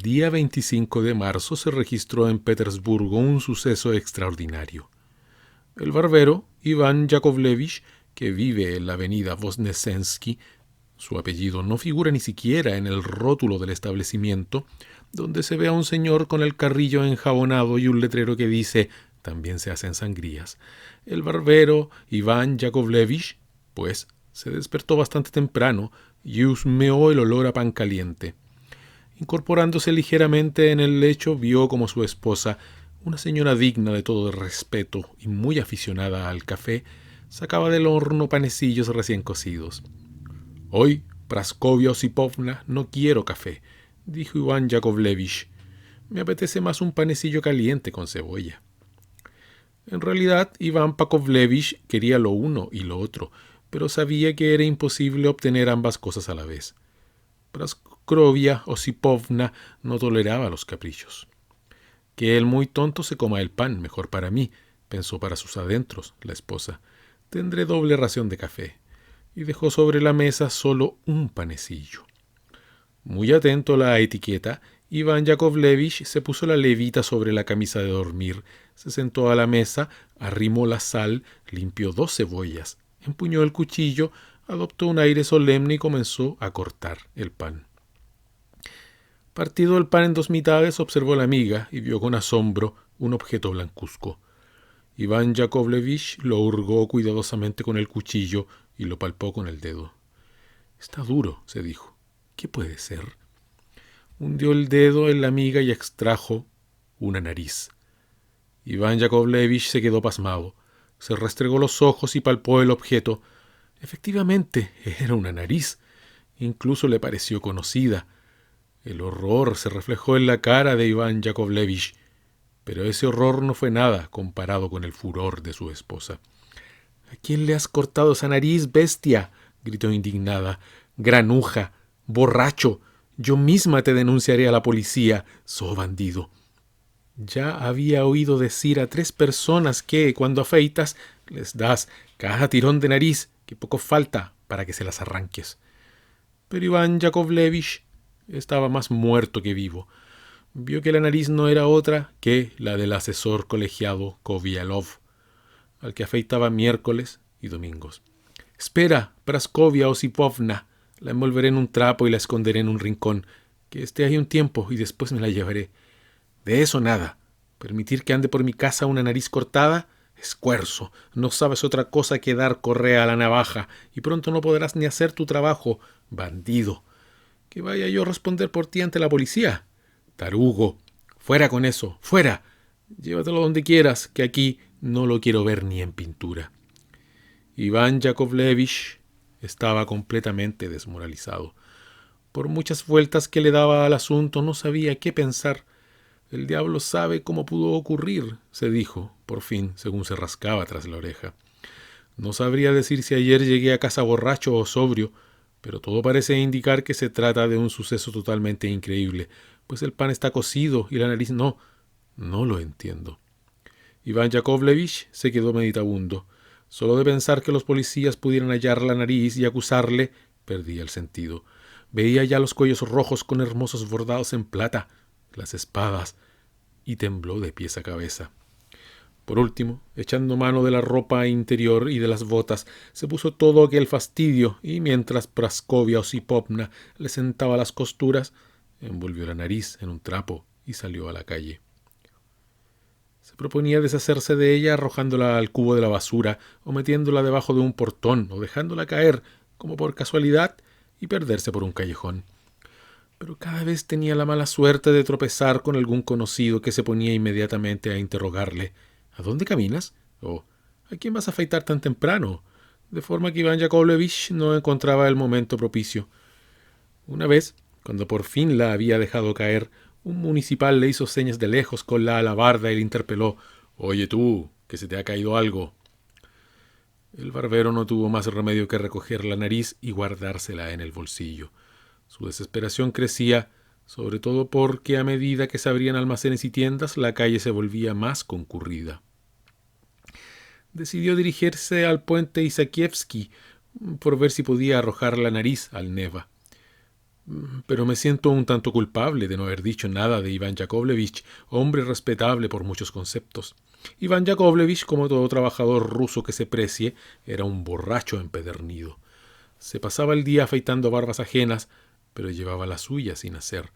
día 25 de marzo se registró en Petersburgo un suceso extraordinario. El barbero, Iván Yakovlevich, que vive en la avenida Voznesensky, su apellido no figura ni siquiera en el rótulo del establecimiento, donde se ve a un señor con el carrillo enjabonado y un letrero que dice «También se hacen sangrías». El barbero, Iván Yakovlevich, pues, se despertó bastante temprano y husmeó el olor a pan caliente. Incorporándose ligeramente en el lecho, vio como su esposa, una señora digna de todo respeto y muy aficionada al café, sacaba del horno panecillos recién cocidos. «Hoy, Praskovia Osipovna, no quiero café», dijo Iván Yakovlevich. «Me apetece más un panecillo caliente con cebolla». En realidad, Iván Yakovlevich quería lo uno y lo otro, pero sabía que era imposible obtener ambas cosas a la vez. Praskovia Osipovna no toleraba los caprichos. «Que el muy tonto se coma el pan, mejor para mí», pensó para sus adentros la esposa. «Tendré doble ración de café». Y dejó sobre la mesa solo un panecillo. Muy atento a la etiqueta, Iván Yakovlevich se puso la levita sobre la camisa de dormir, se sentó a la mesa, arrimó la sal, limpió 2 cebollas, empuñó el cuchillo, adoptó un aire solemne y comenzó a cortar el pan. Partido el pan en 2 mitades, observó la miga y vio con asombro un objeto blancuzco. Iván Yakovlevich lo hurgó cuidadosamente con el cuchillo y lo palpó con el dedo. «Está duro», se dijo. «¿Qué puede ser?» Hundió el dedo en la miga y extrajo una nariz. Iván Yakovlevich se quedó pasmado. Se restregó los ojos y palpó el objeto. Efectivamente, era una nariz. Incluso le pareció conocida. El horror se reflejó en la cara de Iván Yakovlevich, pero ese horror no fue nada comparado con el furor de su esposa. «¿A quién le has cortado esa nariz, bestia?», gritó indignada. «Granuja, borracho, yo misma te denunciaré a la policía, so bandido». Ya había oído decir a 3 personas que, cuando afeitas, les das cada tirón de nariz, que poco falta para que se las arranques. Pero Iván Yakovlevich estaba más muerto que vivo. Vio que la nariz no era otra que la del asesor colegiado Kovialov, al que afeitaba miércoles y domingos. «Espera, Praskovia Osipovna, la envolveré en un trapo y la esconderé en un rincón, que esté ahí un tiempo y después me la llevaré». «De eso nada. Permitir que ande por mi casa una nariz cortada, escuerzo. No sabes otra cosa que dar correa a la navaja, y pronto no podrás ni hacer tu trabajo, bandido. Que vaya yo a responder por ti ante la policía. Tarugo, fuera con eso, fuera. Llévatelo donde quieras, que aquí no lo quiero ver ni en pintura». Iván Yakovlevich estaba completamente desmoralizado. Por muchas vueltas que le daba al asunto, no sabía qué pensar. «El diablo sabe cómo pudo ocurrir», se dijo, por fin, según se rascaba tras la oreja. «No sabría decir si ayer llegué a casa borracho o sobrio, pero todo parece indicar que se trata de un suceso totalmente increíble, pues el pan está cocido y la nariz no. No lo entiendo». Iván Yakovlevich se quedó meditabundo. Solo de pensar que los policías pudieran hallar la nariz y acusarle, perdía el sentido. Veía ya los cuellos rojos con hermosos bordados en plata, las espadas, y tembló de pies a cabeza. Por último, echando mano de la ropa interior y de las botas, se puso todo aquel fastidio y, mientras Praskovia Osipovna le sentaba las costuras, envolvió la nariz en un trapo y salió a la calle. Se proponía deshacerse de ella arrojándola al cubo de la basura o metiéndola debajo de un portón o dejándola caer, como por casualidad, y perderse por un callejón. Pero cada vez tenía la mala suerte de tropezar con algún conocido que se ponía inmediatamente a interrogarle. «¿A dónde caminas?», o «¿A quién vas a afeitar tan temprano?», de forma que Iván Yakovlevich no encontraba el momento propicio. Una vez, cuando por fin la había dejado caer, un municipal le hizo señas de lejos con la alabarda y le interpeló: «Oye tú, que se te ha caído algo». El barbero no tuvo más remedio que recoger la nariz y guardársela en el bolsillo. Su desesperación crecía, sobre todo porque a medida que se abrían almacenes y tiendas, la calle se volvía más concurrida. Decidió dirigirse al puente Isakievsky por ver si podía arrojar la nariz al Neva. Pero me siento un tanto culpable de no haber dicho nada de Iván Yakovlevich, hombre respetable por muchos conceptos. Iván Yakovlevich, como todo trabajador ruso que se precie, era un borracho empedernido. Se pasaba el día afeitando barbas ajenas, pero llevaba la suya sin hacer.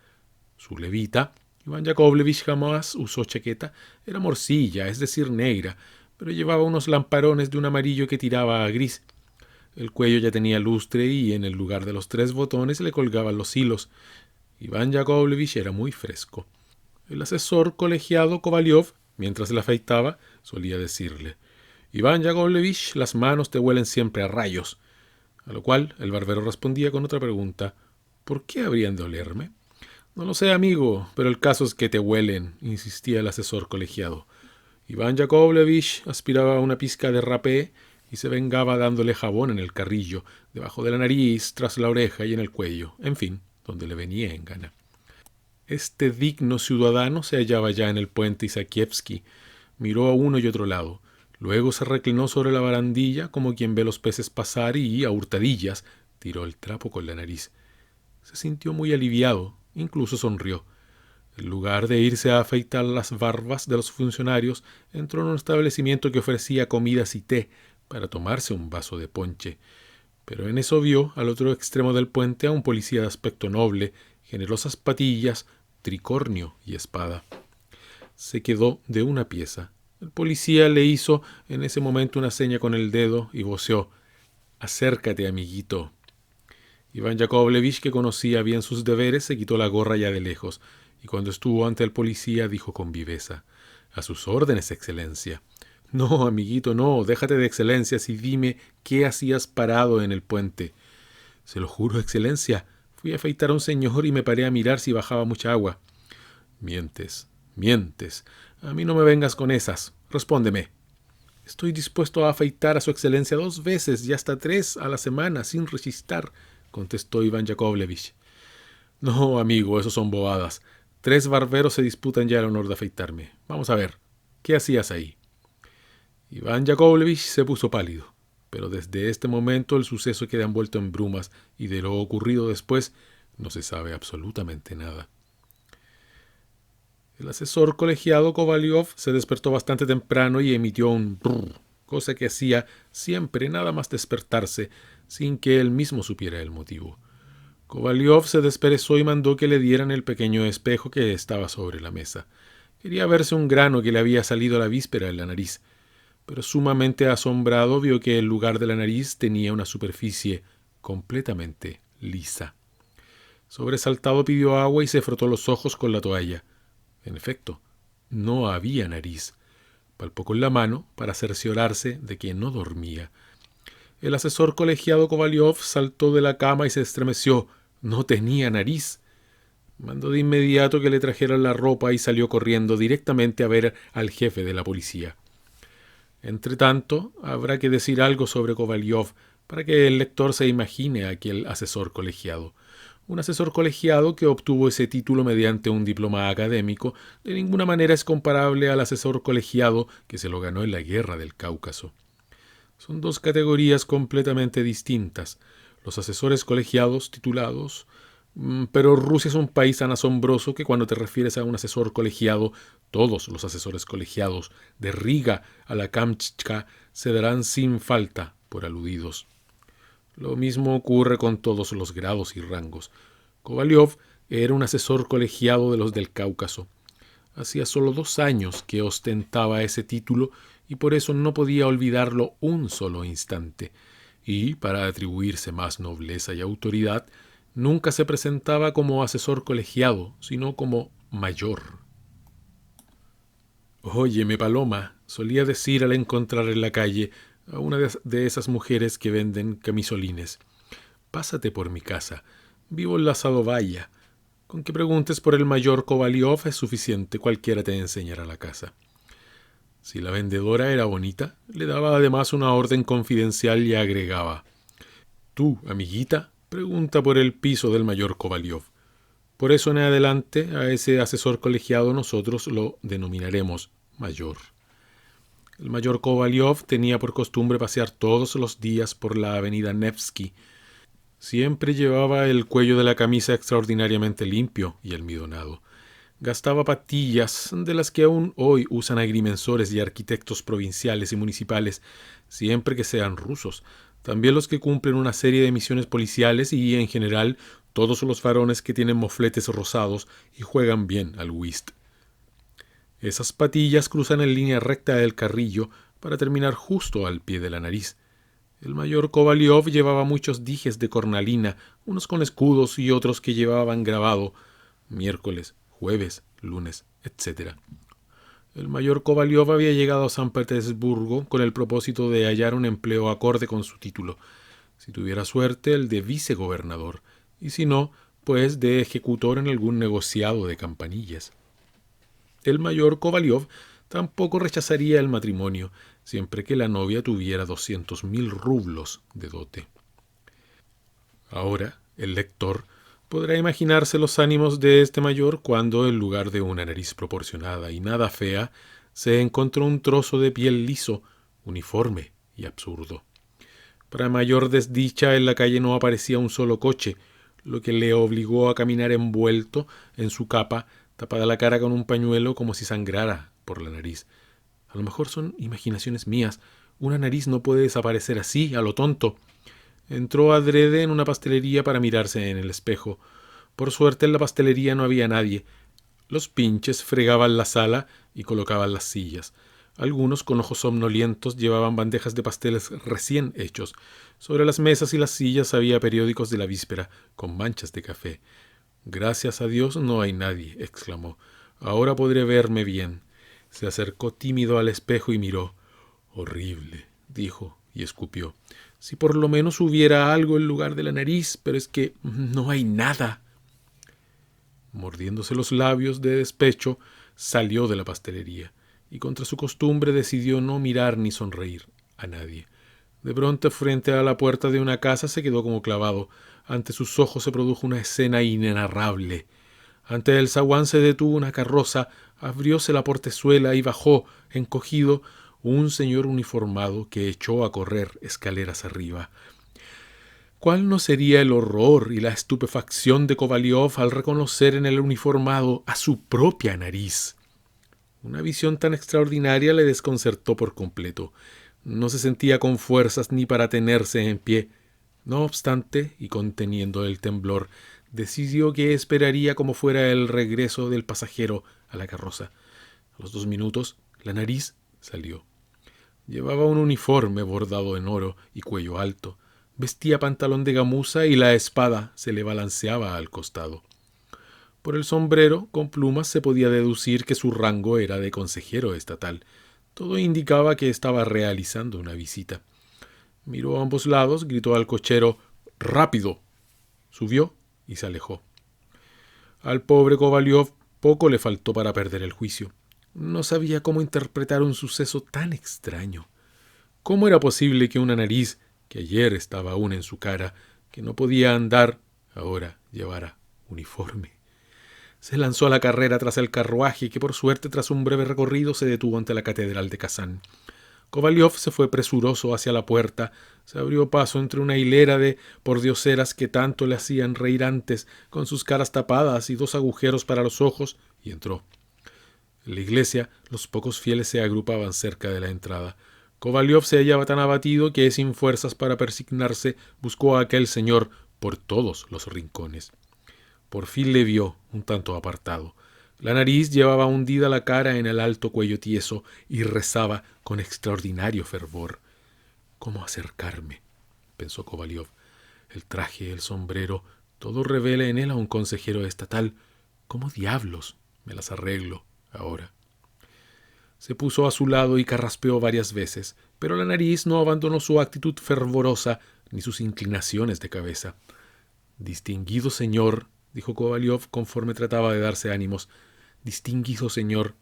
Su levita, Iván Yakovlevich jamás usó chaqueta, era morcilla, es decir, negra, pero llevaba unos lamparones de un amarillo que tiraba a gris. El cuello ya tenía lustre y en el lugar de los 3 botones le colgaban los hilos. Iván Yakovlevich era muy fresco. El asesor colegiado Kovalyov, mientras le afeitaba, solía decirle: «Iván Yakovlevich, las manos te huelen siempre a rayos». A lo cual el barbero respondía con otra pregunta: «¿Por qué habrían de olerme?». «No lo sé, amigo, pero el caso es que te huelen», insistía el asesor colegiado. Iván Yakovlevich aspiraba una pizca de rapé y se vengaba dándole jabón en el carrillo, debajo de la nariz, tras la oreja y en el cuello, en fin, donde le venía en gana. Este digno ciudadano se hallaba ya en el puente Isakievsky. Miró a uno y otro lado. Luego se reclinó sobre la barandilla como quien ve los peces pasar y, a hurtadillas, tiró el trapo con la nariz. Se sintió muy aliviado, incluso sonrió. En lugar de irse a afeitar las barbas de los funcionarios, entró en un establecimiento que ofrecía comidas y té para tomarse un vaso de ponche. Pero en eso vio, al otro extremo del puente, a un policía de aspecto noble, generosas patillas, tricornio y espada. Se quedó de una pieza. El policía le hizo en ese momento una seña con el dedo y voceó: «Acércate, amiguito». Iván Yakovlevich, que conocía bien sus deberes, se quitó la gorra ya de lejos, y cuando estuvo ante el policía dijo con viveza: «A sus órdenes, excelencia». «No, amiguito, no, déjate de excelencias y dime qué hacías parado en el puente». «Se lo juro, excelencia, fui a afeitar a un señor y me paré a mirar si bajaba mucha agua». «Mientes, mientes. A mí no me vengas con esas. Respóndeme». «Estoy dispuesto a afeitar a su excelencia 2 veces y hasta 3 a la semana sin rechistar», contestó Iván Yakovlevich. «No, amigo, eso son bobadas. 3 barberos se disputan ya el honor de afeitarme. Vamos a ver, ¿qué hacías ahí?». Iván Yakovlevich se puso pálido, pero desde este momento el suceso queda envuelto en brumas y de lo ocurrido después no se sabe absolutamente nada. El asesor colegiado Kovalyov se despertó bastante temprano y emitió un brrr, cosa que hacía siempre nada más despertarse, sin que él mismo supiera el motivo. Kovalyov se desperezó y mandó que le dieran el pequeño espejo que estaba sobre la mesa. Quería verse un grano que le había salido la víspera en la nariz, pero sumamente asombrado vio que el lugar de la nariz tenía una superficie completamente lisa. Sobresaltado pidió agua y se frotó los ojos con la toalla. En efecto, no había nariz. Palpó con la mano para cerciorarse de que no dormía. El asesor colegiado Kovalyov saltó de la cama y se estremeció. No tenía nariz. Mandó de inmediato que le trajeran la ropa y salió corriendo directamente a ver al jefe de la policía. Entretanto, habrá que decir algo sobre Kovalyov para que el lector se imagine a aquel asesor colegiado. Un asesor colegiado que obtuvo ese título mediante un diploma académico de ninguna manera es comparable al asesor colegiado que se lo ganó en la guerra del Cáucaso. Son 2 categorías completamente distintas. Los asesores colegiados titulados. Pero Rusia es un país tan asombroso que cuando te refieres a un asesor colegiado, todos los asesores colegiados, de Riga a la Kamchatka, se darán sin falta por aludidos. Lo mismo ocurre con todos los grados y rangos. Kovalyov era un asesor colegiado de los del Cáucaso. Hacía solo 2 años que ostentaba ese título y por eso no podía olvidarlo un solo instante. Y, para atribuirse más nobleza y autoridad, nunca se presentaba como asesor colegiado, sino como mayor. «Óyeme, Paloma», solía decir al encontrar en la calle a una de esas mujeres que venden camisolines. «Pásate por mi casa. Vivo en la Sadovaya. Con que preguntes por el mayor Kovalyov es suficiente, cualquiera te enseñará la casa». Si la vendedora era bonita, le daba además una orden confidencial y agregaba: «Tú, amiguita, pregunta por el piso del mayor Kovalyov». Por eso en adelante a ese asesor colegiado nosotros lo denominaremos mayor. El mayor Kovalyov tenía por costumbre pasear todos los días por la avenida Nevsky. Siempre llevaba el cuello de la camisa extraordinariamente limpio y almidonado. Gastaba patillas de las que aún hoy usan agrimensores y arquitectos provinciales y municipales, siempre que sean rusos. También los que cumplen una serie de misiones policiales y, en general, todos los varones que tienen mofletes rosados y juegan bien al whist. Esas patillas cruzan en línea recta el carrillo para terminar justo al pie de la nariz. El mayor Kovalyov llevaba muchos dijes de cornalina, unos con escudos y otros que llevaban grabado miércoles, jueves, lunes, etc. El mayor Kovalyov había llegado a San Petersburgo con el propósito de hallar un empleo acorde con su título. Si tuviera suerte, el de vicegobernador, y si no, pues de ejecutor en algún negociado de campanillas. El mayor Kovalyov tampoco rechazaría el matrimonio, siempre que la novia tuviera 200.000 rublos de dote. Ahora, el lector podrá imaginarse los ánimos de este mayor cuando, en lugar de una nariz proporcionada y nada fea, se encontró un trozo de piel liso, uniforme y absurdo. Para mayor desdicha, en la calle no aparecía un solo coche, lo que le obligó a caminar envuelto en su capa, tapada la cara con un pañuelo como si sangrara por la nariz. A lo mejor son imaginaciones mías. Una nariz no puede desaparecer así, a lo tonto. Entró adrede en una pastelería para mirarse en el espejo. Por suerte en la pastelería no había nadie. Los pinches fregaban la sala y colocaban las sillas. Algunos, con ojos somnolientos, llevaban bandejas de pasteles recién hechos. Sobre las mesas y las sillas había periódicos de la víspera, con manchas de café. «Gracias a Dios no hay nadie», exclamó. «Ahora podré verme bien». Se acercó tímido al espejo y miró. «Horrible», dijo y escupió. «Si por lo menos hubiera algo en lugar de la nariz, pero es que no hay nada». Mordiéndose los labios de despecho, salió de la pastelería y contra su costumbre decidió no mirar ni sonreír a nadie. De pronto, frente a la puerta de una casa, se quedó como clavado. Ante sus ojos se produjo una escena inenarrable. Ante el zaguán se detuvo una carroza, abrióse la portezuela y bajó, encogido, un señor uniformado que echó a correr escaleras arriba. ¿Cuál no sería el horror y la estupefacción de Kovalyov al reconocer en el uniformado a su propia nariz? Una visión tan extraordinaria le desconcertó por completo. No se sentía con fuerzas ni para tenerse en pie. No obstante, y conteniendo el temblor, decidió que esperaría como fuera el regreso del pasajero a la carroza. A los 2 minutos, la nariz salió. Llevaba un uniforme bordado en oro y cuello alto. Vestía pantalón de gamuza y la espada se le balanceaba al costado. Por el sombrero con plumas se podía deducir que su rango era de consejero estatal. Todo indicaba que estaba realizando una visita. Miró a ambos lados, gritó al cochero «¡Rápido!». Subió y se alejó. Al pobre Kovalyov poco le faltó para perder el juicio. No sabía cómo interpretar un suceso tan extraño. ¿Cómo era posible que una nariz, que ayer estaba aún en su cara, que no podía andar, ahora llevara uniforme? Se lanzó a la carrera tras el carruaje, que por suerte tras un breve recorrido se detuvo ante la catedral de Kazán. Kovalyov se fue presuroso hacia la puerta, se abrió paso entre una hilera de pordioseras que tanto le hacían reír antes, con sus caras tapadas y 2 agujeros para los ojos, y entró. En la iglesia, los pocos fieles se agrupaban cerca de la entrada. Kovalyov se hallaba tan abatido que, sin fuerzas para persignarse, buscó a aquel señor por todos los rincones. Por fin le vio, un tanto apartado. La nariz llevaba hundida la cara en el alto cuello tieso y rezaba con extraordinario fervor. «¿Cómo acercarme?», pensó Kovalyov. El traje, el sombrero, todo revela en él a un consejero estatal. ¿Cómo diablos me las arreglo ahora? Se puso a su lado y carraspeó varias veces, pero la nariz no abandonó su actitud fervorosa ni sus inclinaciones de cabeza. «Distinguido señor», dijo Kovalyov conforme trataba de darse ánimos. «Distinguido señor».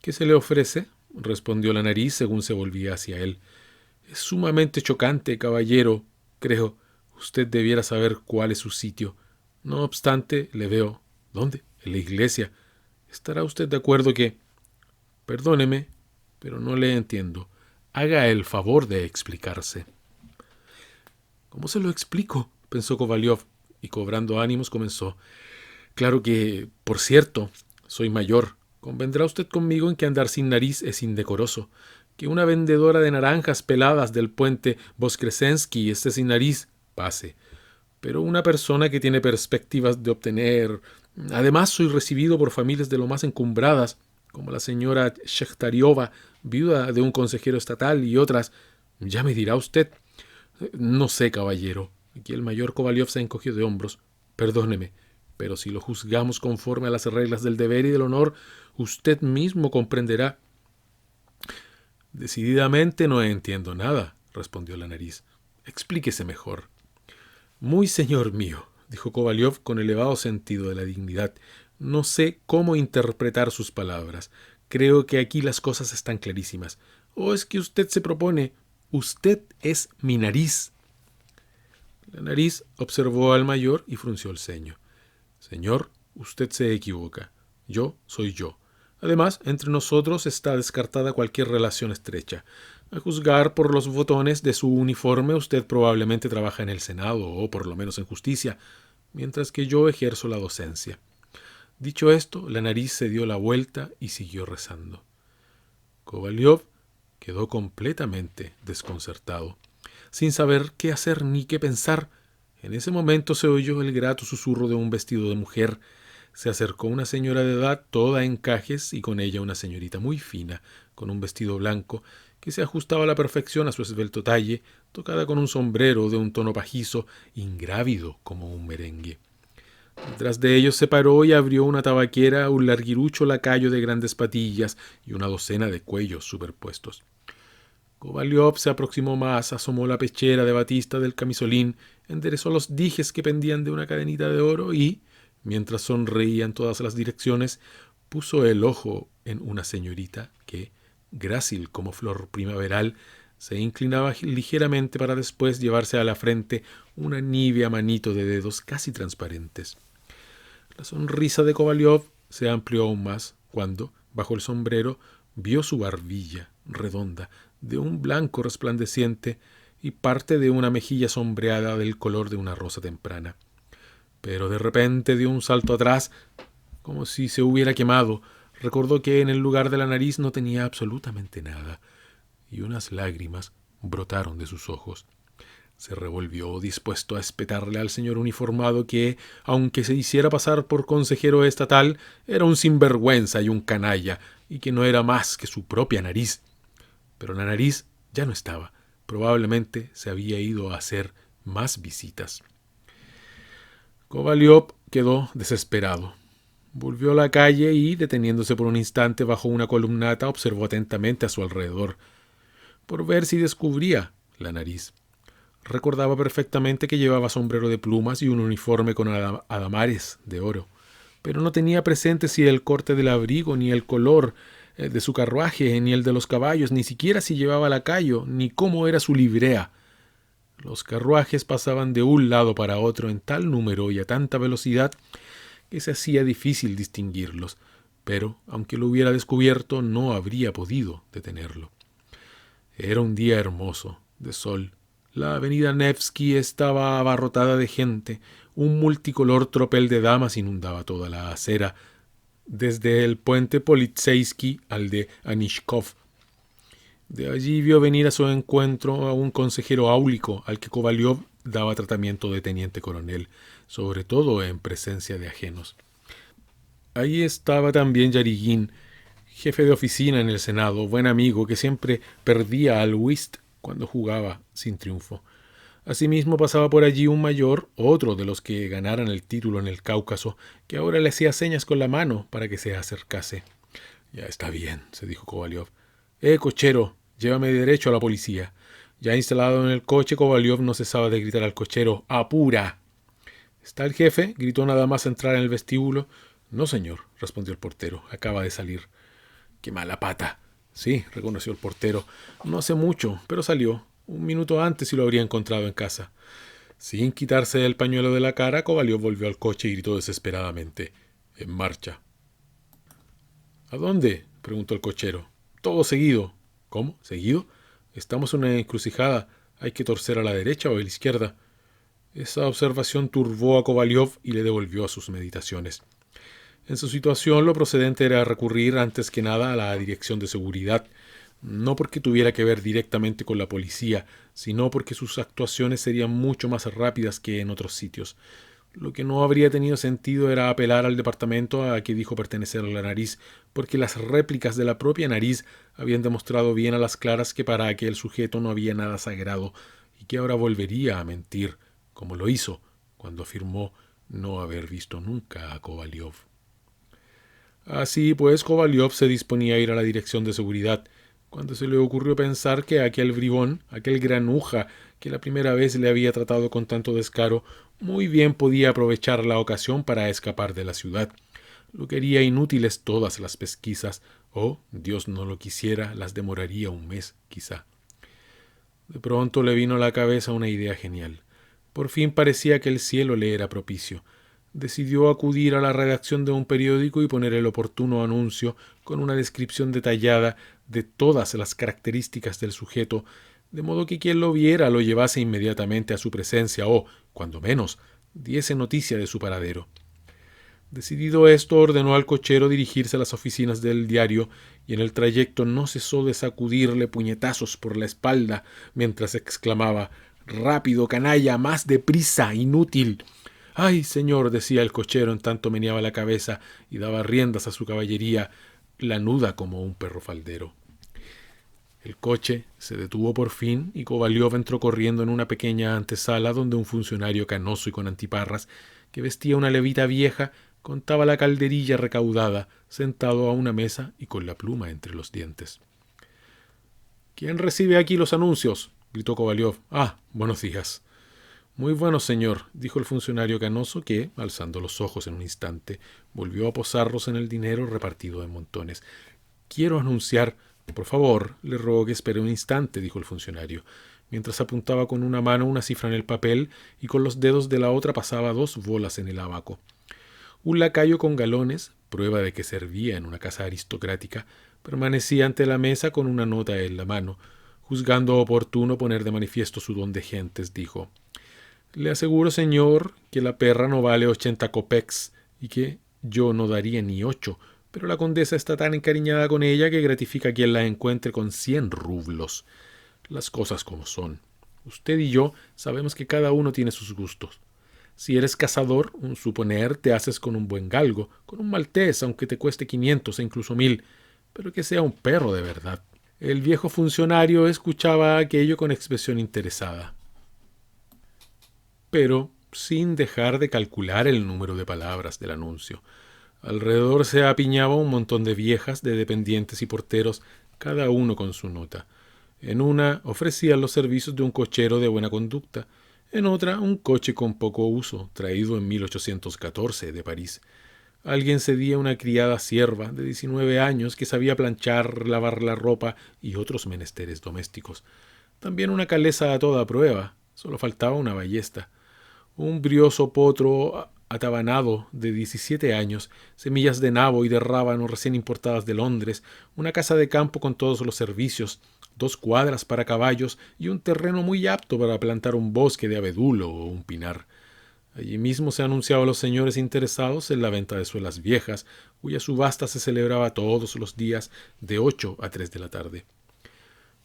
«¿Qué se le ofrece?», respondió la nariz según se volvía hacia él. «Es sumamente chocante, caballero. Creo, usted debiera saber cuál es su sitio. No obstante, le veo». «¿Dónde?». «En la iglesia. ¿Estará usted de acuerdo que...?» «Perdóneme, pero no le entiendo. Haga el favor de explicarse». ¿Cómo se lo explico?, pensó Kovalyov, y cobrando ánimos comenzó. Claro que, por cierto, soy mayor. Convendrá usted conmigo en que andar sin nariz es indecoroso. Que una vendedora de naranjas peladas del puente Voskresensky esté sin nariz, pase. Pero una persona que tiene perspectivas de obtener... Además, soy recibido por familias de lo más encumbradas, como la señora Shechtariova, viuda de un consejero estatal, y otras. Ya me dirá usted. No sé, caballero. Aquí el mayor Kovalyov se encogió de hombros. Perdóneme, pero si lo juzgamos conforme a las reglas del deber y del honor, usted mismo comprenderá. Decididamente no entiendo nada, respondió la nariz. Explíquese mejor. Muy señor mío, dijo Kovalyov con elevado sentido de la dignidad. No sé cómo interpretar sus palabras. Creo que aquí las cosas están clarísimas. ¿O es que usted se propone? Usted es mi nariz. La nariz observó al mayor y frunció el ceño. Señor, usted se equivoca. Yo soy yo. Además, entre nosotros está descartada cualquier relación estrecha. A juzgar por los botones de su uniforme, usted probablemente trabaja en el Senado, o por lo menos en justicia, mientras que yo ejerzo la docencia. Dicho esto, la nariz se dio la vuelta y siguió rezando. Kovalyov quedó completamente desconcertado, sin saber qué hacer ni qué pensar. En ese momento se oyó el grato susurro de un vestido de mujer. Se acercó una señora de edad, toda encajes, y con ella una señorita muy fina, con un vestido blanco, que se ajustaba a la perfección a su esbelto talle, tocada con un sombrero de un tono pajizo, ingrávido como un merengue. Detrás de ellos se paró y abrió una tabaquera, un larguirucho lacayo de grandes patillas y una docena de cuellos superpuestos. Kovalyov se aproximó más, asomó la pechera de batista del camisolín, enderezó los dijes que pendían de una cadenita de oro y, mientras sonreía en todas las direcciones, puso el ojo en una señorita que, grácil como flor primaveral, se inclinaba ligeramente para después llevarse a la frente una nívea manito de dedos casi transparentes. La sonrisa de Kovalyov se amplió aún más cuando, bajo el sombrero, vio su barbilla redonda, de un blanco resplandeciente, y parte de una mejilla sombreada del color de una rosa temprana. Pero de repente dio un salto atrás, como si se hubiera quemado. Recordó que en el lugar de la nariz no tenía absolutamente nada, y unas lágrimas brotaron de sus ojos. Se revolvió, dispuesto a espetarle al señor uniformado que, aunque se hiciera pasar por consejero estatal, era un sinvergüenza y un canalla, y que no era más que su propia nariz. Pero la nariz ya no estaba. Probablemente se había ido a hacer más visitas. Kovalyov quedó desesperado. Volvió a la calle y, deteniéndose por un instante bajo una columnata, observó atentamente a su alrededor, por ver si descubría la nariz. Recordaba perfectamente que llevaba sombrero de plumas y un uniforme con adamares de oro, pero no tenía presente si el corte del abrigo, ni el color de su carruaje, ni el de los caballos, ni siquiera si llevaba lacayo, ni cómo era su librea. Los carruajes pasaban de un lado para otro en tal número y a tanta velocidad que se hacía difícil distinguirlos, pero, aunque lo hubiera descubierto, no habría podido detenerlo. Era un día hermoso, de sol. La avenida Nevsky estaba abarrotada de gente. Un multicolor tropel de damas inundaba toda la acera, desde el puente Politseisky al de Anishkov. De allí vio venir a su encuentro a un consejero áulico al que Kovalyov daba tratamiento de teniente coronel, sobre todo en presencia de ajenos. Allí estaba también Yarigin, jefe de oficina en el Senado, buen amigo que siempre perdía al whist cuando jugaba sin triunfo. Asimismo pasaba por allí un mayor, otro de los que ganaran el título en el Cáucaso, que ahora le hacía señas con la mano para que se acercase. Ya está bien, se dijo Kovalyov. Cochero, llévame derecho a la policía. Ya instalado en el coche, Kovalyov no cesaba de gritar al cochero: ¡Apura! ¿Está el jefe?, gritó nada más entrar en el vestíbulo. No, señor, respondió el portero. Acaba de salir. ¡Qué mala pata! Sí, reconoció el portero. No hace mucho, pero salió. Un minuto antes y lo habría encontrado en casa. Sin quitarse el pañuelo de la cara, Kovalyov volvió al coche y gritó desesperadamente: ¡En marcha! ¿A dónde?, preguntó el cochero. Todo seguido. ¿Cómo? ¿Seguido? Estamos en una encrucijada. ¿Hay que torcer a la derecha o a la izquierda? Esa observación turbó a Kovalyov y le devolvió a sus meditaciones. En su situación, lo procedente era recurrir antes que nada a la dirección de seguridad, no porque tuviera que ver directamente con la policía, sino porque sus actuaciones serían mucho más rápidas que en otros sitios. Lo que no habría tenido sentido era apelar al departamento a que dijo pertenecer a la nariz, porque las réplicas de la propia nariz habían demostrado bien a las claras que para aquel sujeto no había nada sagrado y que ahora volvería a mentir, como lo hizo cuando afirmó no haber visto nunca a Kovalyov. Así pues, Kovalyov se disponía a ir a la dirección de seguridad, cuando se le ocurrió pensar que aquel bribón, aquel granuja que la primera vez le había tratado con tanto descaro, muy bien podía aprovechar la ocasión para escapar de la ciudad. Lo que haría inútiles todas las pesquisas, o, Dios no lo quisiera, las demoraría un mes, quizá. De pronto le vino a la cabeza una idea genial. Por fin parecía que el cielo le era propicio. Decidió acudir a la redacción de un periódico y poner el oportuno anuncio con una descripción detallada de todas las características del sujeto, de modo que quien lo viera lo llevase inmediatamente a su presencia o, cuando menos, diese noticia de su paradero. Decidido esto, ordenó al cochero dirigirse a las oficinas del diario y en el trayecto no cesó de sacudirle puñetazos por la espalda mientras exclamaba: «¡Rápido, canalla! ¡Más deprisa! ¡Inútil!». «¡Ay, señor!», decía el cochero en tanto meneaba la cabeza y daba riendas a su caballería, lanuda como un perro faldero. El coche se detuvo por fin y Kovalyov entró corriendo en una pequeña antesala donde un funcionario canoso y con antiparras, que vestía una levita vieja, contaba la calderilla recaudada, sentado a una mesa y con la pluma entre los dientes. «¿Quién recibe aquí los anuncios?», gritó Kovalyov. «Ah, buenos días». «Muy buenos, señor», dijo el funcionario canoso que, alzando los ojos en un instante, volvió a posarlos en el dinero repartido en montones. «Quiero anunciar». «Por favor, le ruego que espere un instante», dijo el funcionario, mientras apuntaba con una mano una cifra en el papel y con los dedos de la otra pasaba 2 bolas en el abaco. Un lacayo con galones, prueba de que servía en una casa aristocrática, permanecía ante la mesa con una nota en la mano. Juzgando oportuno poner de manifiesto su don de gentes, dijo: «Le aseguro, señor, que la perra no vale 80 kopecks y que yo no daría ni 8, pero la condesa está tan encariñada con ella que gratifica a quien la encuentre con 100 rublos. Las cosas como son. Usted y yo sabemos que cada uno tiene sus gustos. Si eres cazador, un suponer, te haces con un buen galgo, con un maltés, aunque te cueste 500 e incluso 1000, pero que sea un perro de verdad». El viejo funcionario escuchaba aquello con expresión interesada, pero sin dejar de calcular el número de palabras del anuncio. Alrededor se apiñaba un montón de viejas, de dependientes y porteros, cada uno con su nota. En una ofrecían los servicios de un cochero de buena conducta, en otra un coche con poco uso, traído en 1814 de París. Alguien cedía una criada sierva de 19 años que sabía planchar, lavar la ropa y otros menesteres domésticos. También una calesa a toda prueba, solo faltaba una ballesta. Un brioso potro atabanado de 17 años, semillas de nabo y de rábano recién importadas de Londres, una casa de campo con todos los servicios, 2 cuadras para caballos y un terreno muy apto para plantar un bosque de abedulo o un pinar. Allí mismo se anunciaba a los señores interesados en la venta de suelas viejas, cuya subasta se celebraba todos los días de 8 a 3 de la tarde.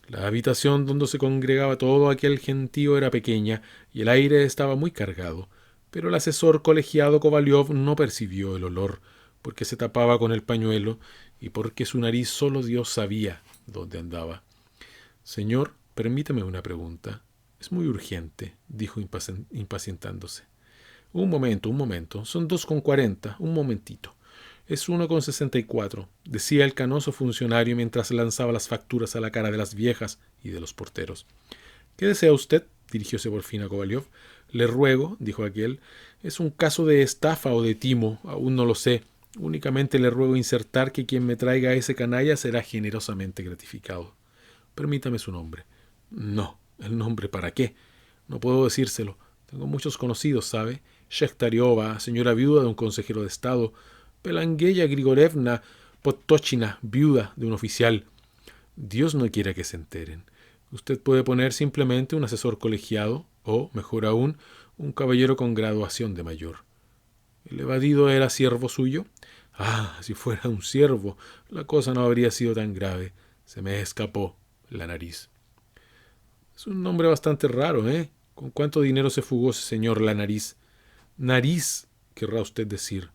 La habitación donde se congregaba todo aquel gentío era pequeña y el aire estaba muy cargado, pero el asesor colegiado Kovalyov no percibió el olor, porque se tapaba con el pañuelo y porque su nariz solo Dios sabía dónde andaba. «Señor, permítame una pregunta. Es muy urgente», dijo impacientándose. Un momento. Son 2,40. Un momentito. Es 1,64, decía el canoso funcionario mientras lanzaba las facturas a la cara de las viejas y de los porteros. «¿Qué desea usted?», dirigióse por fin a Kovalyov. «Le ruego», dijo aquel, «es un caso de estafa o de timo, aún no lo sé. Únicamente le ruego insertar que quien me traiga a ese canalla será generosamente gratificado. Permítame su nombre». «No, ¿el nombre para qué? No puedo decírselo. Tengo muchos conocidos, ¿sabe? Shektariova, señora viuda de un consejero de Estado. Pelangueya Grigorevna Podtochina, viuda de un oficial. Dios no quiera que se enteren. Usted puede poner simplemente un asesor colegiado o, mejor aún, un caballero con graduación de mayor. ¿El evadido era siervo suyo? Ah, si fuera un siervo, la cosa no habría sido tan grave. Se me escapó la nariz. Es un nombre bastante raro, ¿eh? ¿Con cuánto dinero se fugó ese señor la nariz? Nariz, querrá usted decir.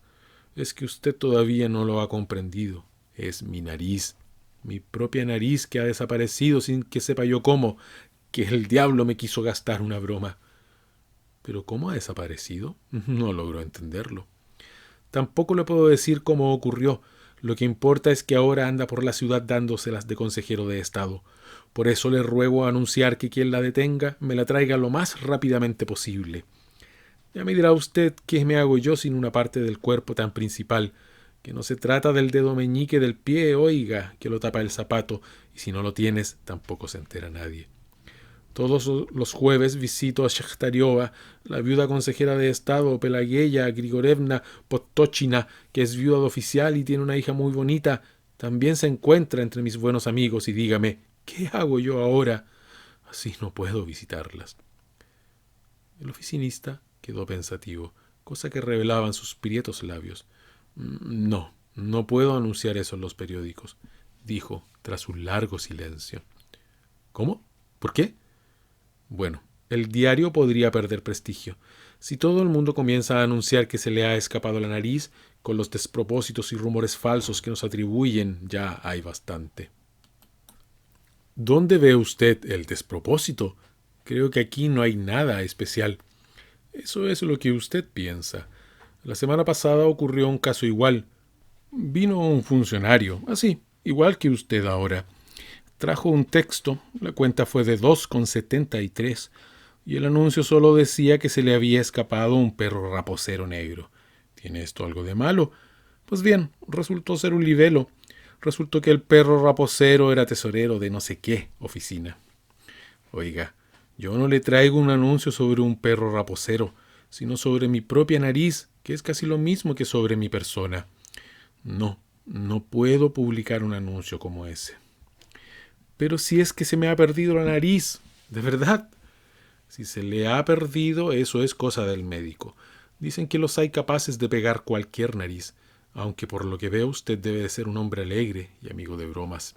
Es que usted todavía no lo ha comprendido. Es mi nariz. Mi propia nariz que ha desaparecido sin que sepa yo cómo, que el diablo me quiso gastar una broma. ¿Pero cómo ha desaparecido? No logro entenderlo. Tampoco le puedo decir cómo ocurrió. Lo que importa es que ahora anda por la ciudad dándoselas de consejero de Estado. Por eso le ruego anunciar que quien la detenga me la traiga lo más rápidamente posible. Ya me dirá usted qué me hago yo sin una parte del cuerpo tan principal, que no se trata del dedo meñique del pie, oiga, que lo tapa el zapato, y si no lo tienes, tampoco se entera nadie. Todos los jueves visito a Shekhtariova, la viuda consejera de Estado, Pelagueya Grigorevna Podtochina, que es viuda de oficial y tiene una hija muy bonita. También se encuentra entre mis buenos amigos y dígame, ¿qué hago yo ahora? Así no puedo visitarlas. El oficinista quedó pensativo, cosa que revelaban sus prietos labios. No, no puedo anunciar eso en los periódicos, dijo tras un largo silencio. ¿Cómo? ¿Por qué? Bueno, el diario podría perder prestigio. Si todo el mundo comienza a anunciar que se le ha escapado la nariz, con los despropósitos y rumores falsos que nos atribuyen, ya hay bastante. ¿Dónde ve usted el despropósito? Creo que aquí no hay nada especial. Eso es lo que usted piensa. La semana pasada ocurrió un caso igual. Vino un funcionario, así, igual que usted ahora. Trajo un texto, la cuenta fue de 2,73 y el anuncio solo decía que se le había escapado un perro raposero negro. ¿Tiene esto algo de malo? Pues bien, resultó ser un libelo. Resultó que el perro raposero era tesorero de no sé qué oficina. Oiga, yo no le traigo un anuncio sobre un perro raposero, sino sobre mi propia nariz, que es casi lo mismo que sobre mi persona. No, no puedo publicar un anuncio como ese. Pero si es que se me ha perdido la nariz, ¿de verdad? Si se le ha perdido, eso es cosa del médico. Dicen que los hay capaces de pegar cualquier nariz, aunque por lo que veo usted debe de ser un hombre alegre y amigo de bromas.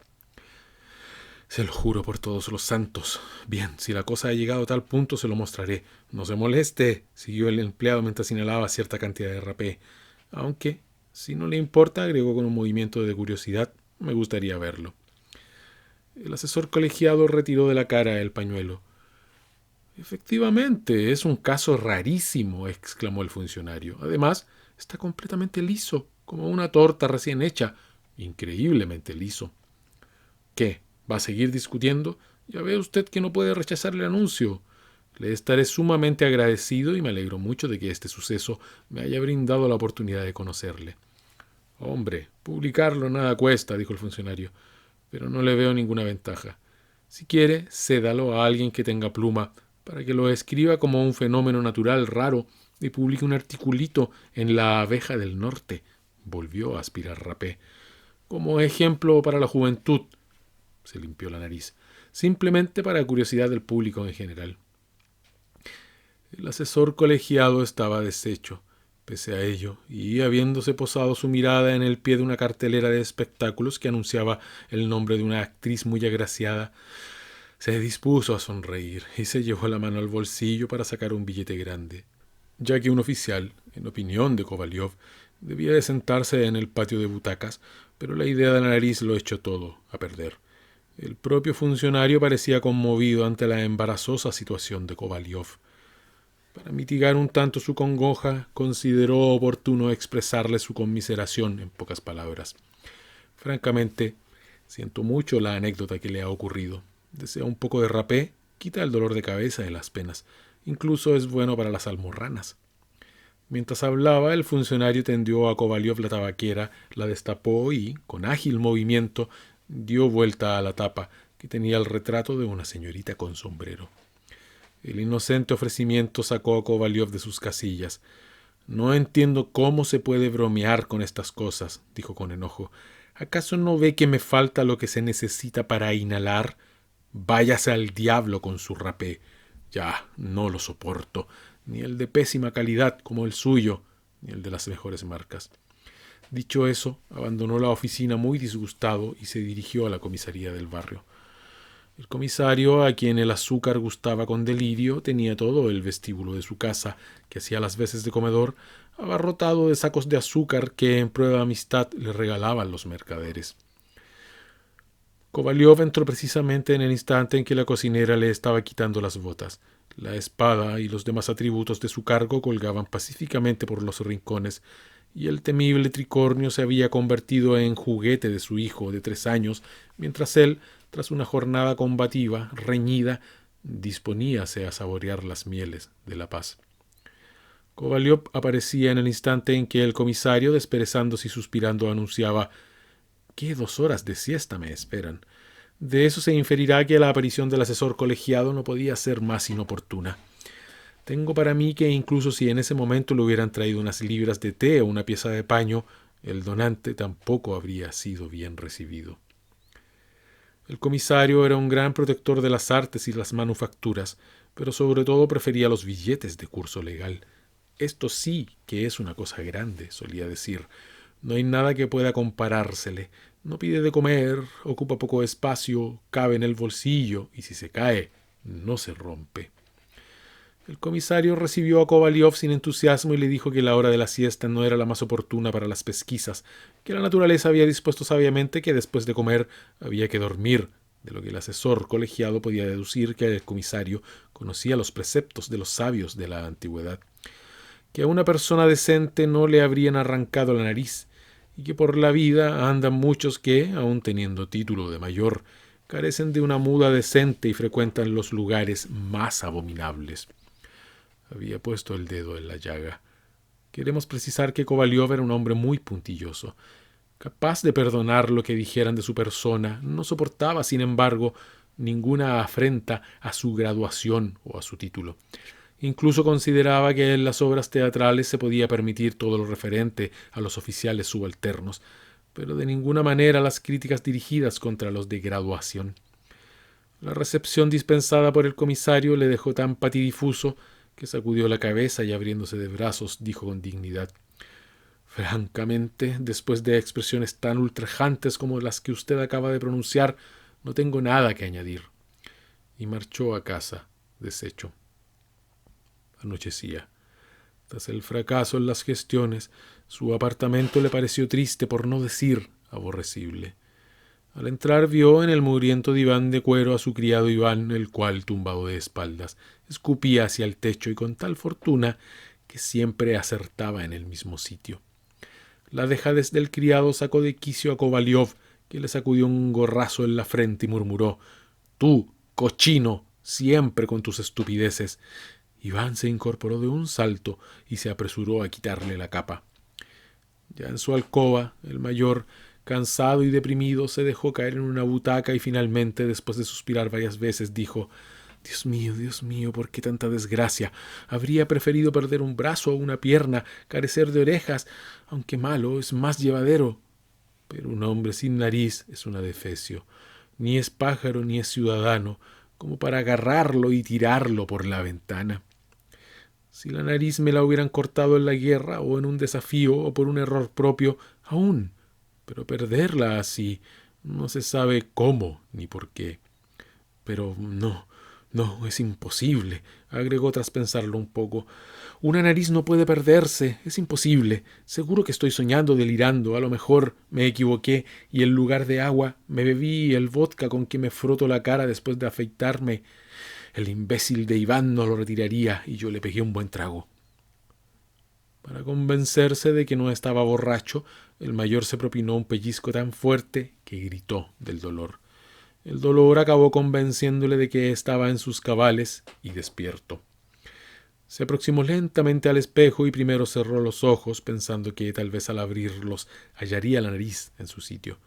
Se lo juro por todos los santos. Bien, si la cosa ha llegado a tal punto, se lo mostraré. No se moleste, siguió el empleado mientras inhalaba cierta cantidad de rapé. Aunque, si no le importa, agregó con un movimiento de curiosidad, me gustaría verlo. El asesor colegiado retiró de la cara el pañuelo. Efectivamente, es un caso rarísimo, exclamó el funcionario. Además, está completamente liso, como una torta recién hecha. Increíblemente liso. ¿Qué? ¿Va a seguir discutiendo? Ya ve usted que no puede rechazar el anuncio. Le estaré sumamente agradecido y me alegro mucho de que este suceso me haya brindado la oportunidad de conocerle. Hombre, publicarlo nada cuesta, dijo el funcionario, pero no le veo ninguna ventaja. Si quiere, cédalo a alguien que tenga pluma, para que lo escriba como un fenómeno natural raro y publique un articulito en La Abeja del Norte. Volvió a aspirar rapé. Como ejemplo para la juventud. Se limpió la nariz. Simplemente para curiosidad del público en general. El asesor colegiado estaba deshecho. Pese a ello, y habiéndose posado su mirada en el pie de una cartelera de espectáculos que anunciaba el nombre de una actriz muy agraciada, se dispuso a sonreír y se llevó la mano al bolsillo para sacar un billete grande, ya que un oficial, en opinión de Kovalyov, debía de sentarse en el patio de butacas, pero la idea de la nariz lo echó todo a perder. El propio funcionario parecía conmovido ante la embarazosa situación de Kovalyov. Para mitigar un tanto su congoja, consideró oportuno expresarle su conmiseración en pocas palabras. Francamente, siento mucho la anécdota que le ha ocurrido. Desea un poco de rapé, quita el dolor de cabeza y las penas. Incluso es bueno para las almorranas. Mientras hablaba, el funcionario tendió a Kovalyov la tabaquera, la destapó y, con ágil movimiento, dio vuelta a la tapa, que tenía el retrato de una señorita con sombrero. El inocente ofrecimiento sacó a Kovalyov de sus casillas. No entiendo cómo se puede bromear con estas cosas, dijo con enojo. ¿Acaso no ve que me falta lo que se necesita para inhalar? Váyase al diablo con su rapé. Ya, no lo soporto. ni el de pésima calidad como el suyo, ni el de las mejores marcas. Dicho eso, abandonó la oficina muy disgustado y se dirigió a la comisaría del barrio. El comisario, a quien el azúcar gustaba con delirio, tenía todo el vestíbulo de su casa, que hacía las veces de comedor, abarrotado de sacos de azúcar que en prueba de amistad le regalaban los mercaderes. Kovalyov entró precisamente en el instante en que la cocinera le estaba quitando las botas. La espada y los demás atributos de su cargo colgaban pacíficamente por los rincones, y el temible tricornio se había convertido en juguete de su hijo de 3 años, mientras él, tras una jornada combativa, reñida, disponíase a saborear las mieles de la paz. Kovalyov aparecía en el instante en que el comisario, desperezándose y suspirando, anunciaba: «¿Qué 2 horas de siesta me esperan?». De eso se inferirá que la aparición del asesor colegiado no podía ser más inoportuna. Tengo para mí que incluso si en ese momento le hubieran traído unas libras de té o una pieza de paño, el donante tampoco habría sido bien recibido. El comisario era un gran protector de las artes y las manufacturas, pero sobre todo prefería los billetes de curso legal. Esto sí que es una cosa grande, solía decir. No hay nada que pueda comparársele. No pide de comer, ocupa poco espacio, cabe en el bolsillo y si se cae, no se rompe. El comisario recibió a Kovalyov sin entusiasmo y le dijo que la hora de la siesta no era la más oportuna para las pesquisas, que la naturaleza había dispuesto sabiamente que después de comer había que dormir, de lo que el asesor colegiado podía deducir que el comisario conocía los preceptos de los sabios de la antigüedad, que a una persona decente no le habrían arrancado la nariz, y que por la vida andan muchos que, aun teniendo título de mayor, carecen de una muda decente y frecuentan los lugares más abominables. Había puesto el dedo en la llaga. Queremos precisar que Kovalyov era un hombre muy puntilloso. Capaz de perdonar lo que dijeran de su persona, no soportaba, sin embargo, ninguna afrenta a su graduación o a su título. Incluso consideraba que en las obras teatrales se podía permitir todo lo referente a los oficiales subalternos, pero de ninguna manera las críticas dirigidas contra los de graduación. La recepción dispensada por el comisario le dejó tan patidifuso que sacudió la cabeza y abriéndose de brazos dijo con dignidad: «Francamente, después de expresiones tan ultrajantes como las que usted acaba de pronunciar, no tengo nada que añadir». Y marchó a casa, deshecho. Anochecía. Tras el fracaso en las gestiones, su apartamento le pareció triste, por no decir aborrecible. Al entrar vio en el mugriento diván de cuero a su criado Iván, el cual, tumbado de espaldas, escupía hacia el techo y con tal fortuna que siempre acertaba en el mismo sitio. La dejadez del criado sacó de quicio a Kovalyov, que le sacudió un gorrazo en la frente y murmuró: «Tú, cochino, siempre con tus estupideces». Iván se incorporó de un salto y se apresuró a quitarle la capa. Ya en su alcoba, el mayor, cansado y deprimido, se dejó caer en una butaca y finalmente, después de suspirar varias veces, dijo: Dios mío, ¿por qué tanta desgracia? Habría preferido perder un brazo o una pierna, carecer de orejas, aunque malo, es más llevadero. Pero un hombre sin nariz es un adefesio. Ni es pájaro ni es ciudadano, como para agarrarlo y tirarlo por la ventana. Si la nariz me la hubieran cortado en la guerra o en un desafío o por un error propio, aún, pero perderla así, no se sabe cómo ni por qué. Pero no, es imposible, agregó tras pensarlo un poco. Una nariz no puede perderse, es imposible. Seguro que estoy soñando, delirando. A lo mejor me equivoqué y en lugar de agua me bebí el vodka con que me froto la cara después de afeitarme. El imbécil de Iván no lo retiraría y yo le pegué un buen trago. Para convencerse de que no estaba borracho, el mayor se propinó un pellizco tan fuerte que gritó del dolor. El dolor acabó convenciéndole de que estaba en sus cabales y despierto. Se aproximó lentamente al espejo y primero cerró los ojos, pensando que tal vez al abrirlos hallaría la nariz en su sitio.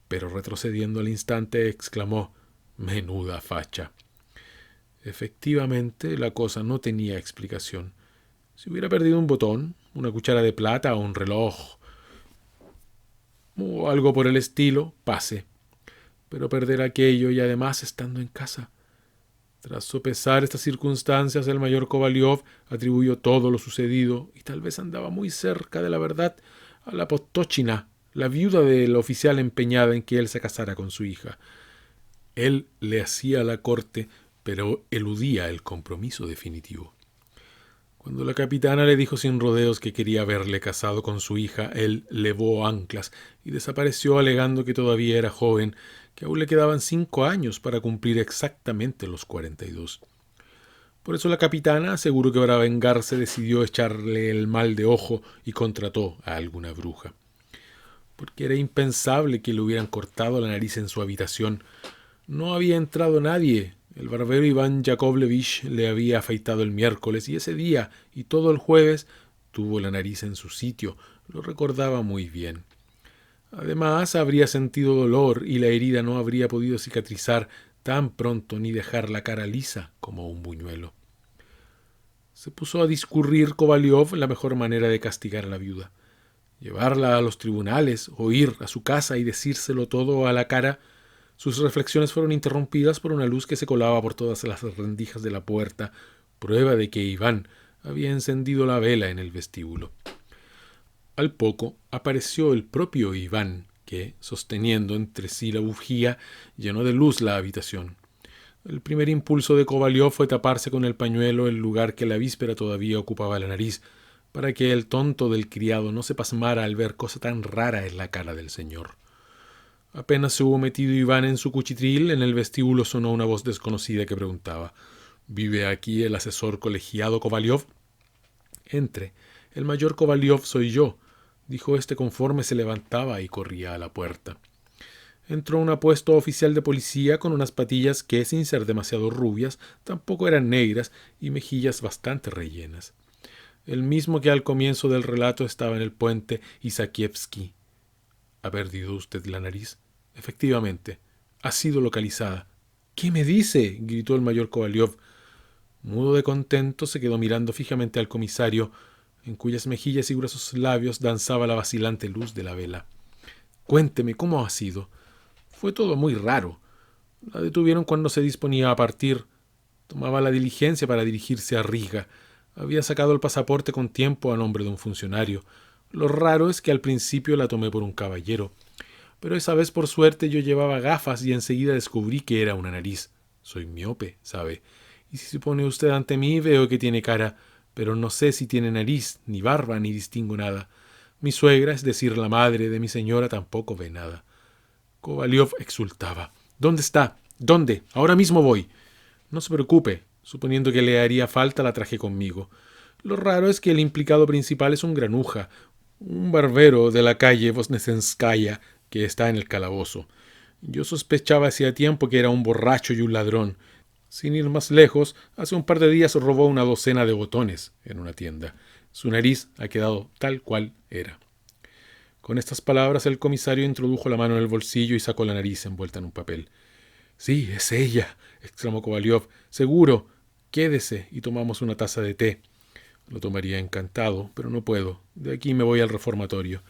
Pero retrocediendo al instante exclamó: «Menuda facha». Efectivamente, la cosa no tenía explicación. Si hubiera perdido un botón, una cuchara de plata o un reloj o algo por el estilo, pase. Pero perder aquello y además estando en casa. Tras sopesar estas circunstancias, el mayor Kovalyov atribuyó todo lo sucedido, y tal vez andaba muy cerca de la verdad, a la Potochina, la viuda del oficial empeñada en que él se casara con su hija. Él le hacía la corte, pero eludía el compromiso definitivo. Cuando la capitana le dijo sin rodeos que quería verle casado con su hija, él levó anclas y desapareció alegando que todavía era joven, que aún le quedaban 5 años para cumplir exactamente los 42. Por eso la capitana, seguro que para vengarse, decidió echarle el mal de ojo y contrató a alguna bruja. Porque era impensable que le hubieran cortado la nariz en su habitación. No había entrado nadie. El barbero Iván Yakovlevich le había afeitado el miércoles y ese día y todo el jueves tuvo la nariz en su sitio. Lo recordaba muy bien. Además, habría sentido dolor y la herida no habría podido cicatrizar tan pronto ni dejar la cara lisa como un buñuelo. Se puso a discurrir Kovalyov la mejor manera de castigar a la viuda. Llevarla a los tribunales o ir a su casa y decírselo todo a la cara. Sus reflexiones fueron interrumpidas por una luz que se colaba por todas las rendijas de la puerta, prueba de que Iván había encendido la vela en el vestíbulo. Al poco apareció el propio Iván, que, sosteniendo entre sí la bujía, llenó de luz la habitación. El primer impulso de Kovalyov fue taparse con el pañuelo el lugar que la víspera todavía ocupaba la nariz, para que el tonto del criado no se pasmara al ver cosa tan rara en la cara del señor. Apenas se hubo metido Iván en su cuchitril, en el vestíbulo sonó una voz desconocida que preguntaba: ¿Vive aquí el asesor colegiado Kovalyov? Entre. El mayor Kovalyov soy yo, dijo éste conforme se levantaba y corría a la puerta. Entró un apuesto oficial de policía con unas patillas que, sin ser demasiado rubias, tampoco eran negras y mejillas bastante rellenas. El mismo que al comienzo del relato estaba en el puente Isakievsky. ¿Ha perdido usted la nariz? Efectivamente, ha sido localizada. ¿Qué me dice? Gritó el mayor Kovalyov. Mudo de contento, se quedó mirando fijamente al comisario, en cuyas mejillas y gruesos labios danzaba la vacilante luz de la vela. Cuénteme, ¿cómo ha sido? Fue todo muy raro. La detuvieron cuando se disponía a partir. Tomaba la diligencia para dirigirse a Riga. Había sacado el pasaporte con tiempo a nombre de un funcionario. Lo raro es que al principio la tomé por un caballero. Pero esa vez, por suerte, yo llevaba gafas y enseguida descubrí que era una nariz. Soy miope, ¿sabe? Y si se pone usted ante mí, veo que tiene cara, pero no sé si tiene nariz, ni barba, ni distingo nada. Mi suegra, es decir, la madre de mi señora, tampoco ve nada. Kovalyov exultaba. ¿Dónde está? ¿Dónde? Ahora mismo voy. No se preocupe. Suponiendo que le haría falta, la traje conmigo. Lo raro es que el implicado principal es un granuja, un barbero de la calle Vosnesenskaya, que está en el calabozo. Yo sospechaba hacía tiempo que era un borracho y un ladrón. Sin ir más lejos, hace un par de días robó una docena de botones en una tienda. Su nariz ha quedado tal cual era. Con estas palabras el comisario introdujo la mano en el bolsillo y sacó la nariz envuelta en un papel. «Sí, es ella», exclamó Kovalyov. «Seguro. Quédese y tomamos una taza de té». Lo tomaría encantado, pero no puedo. De aquí me voy al reformatorio.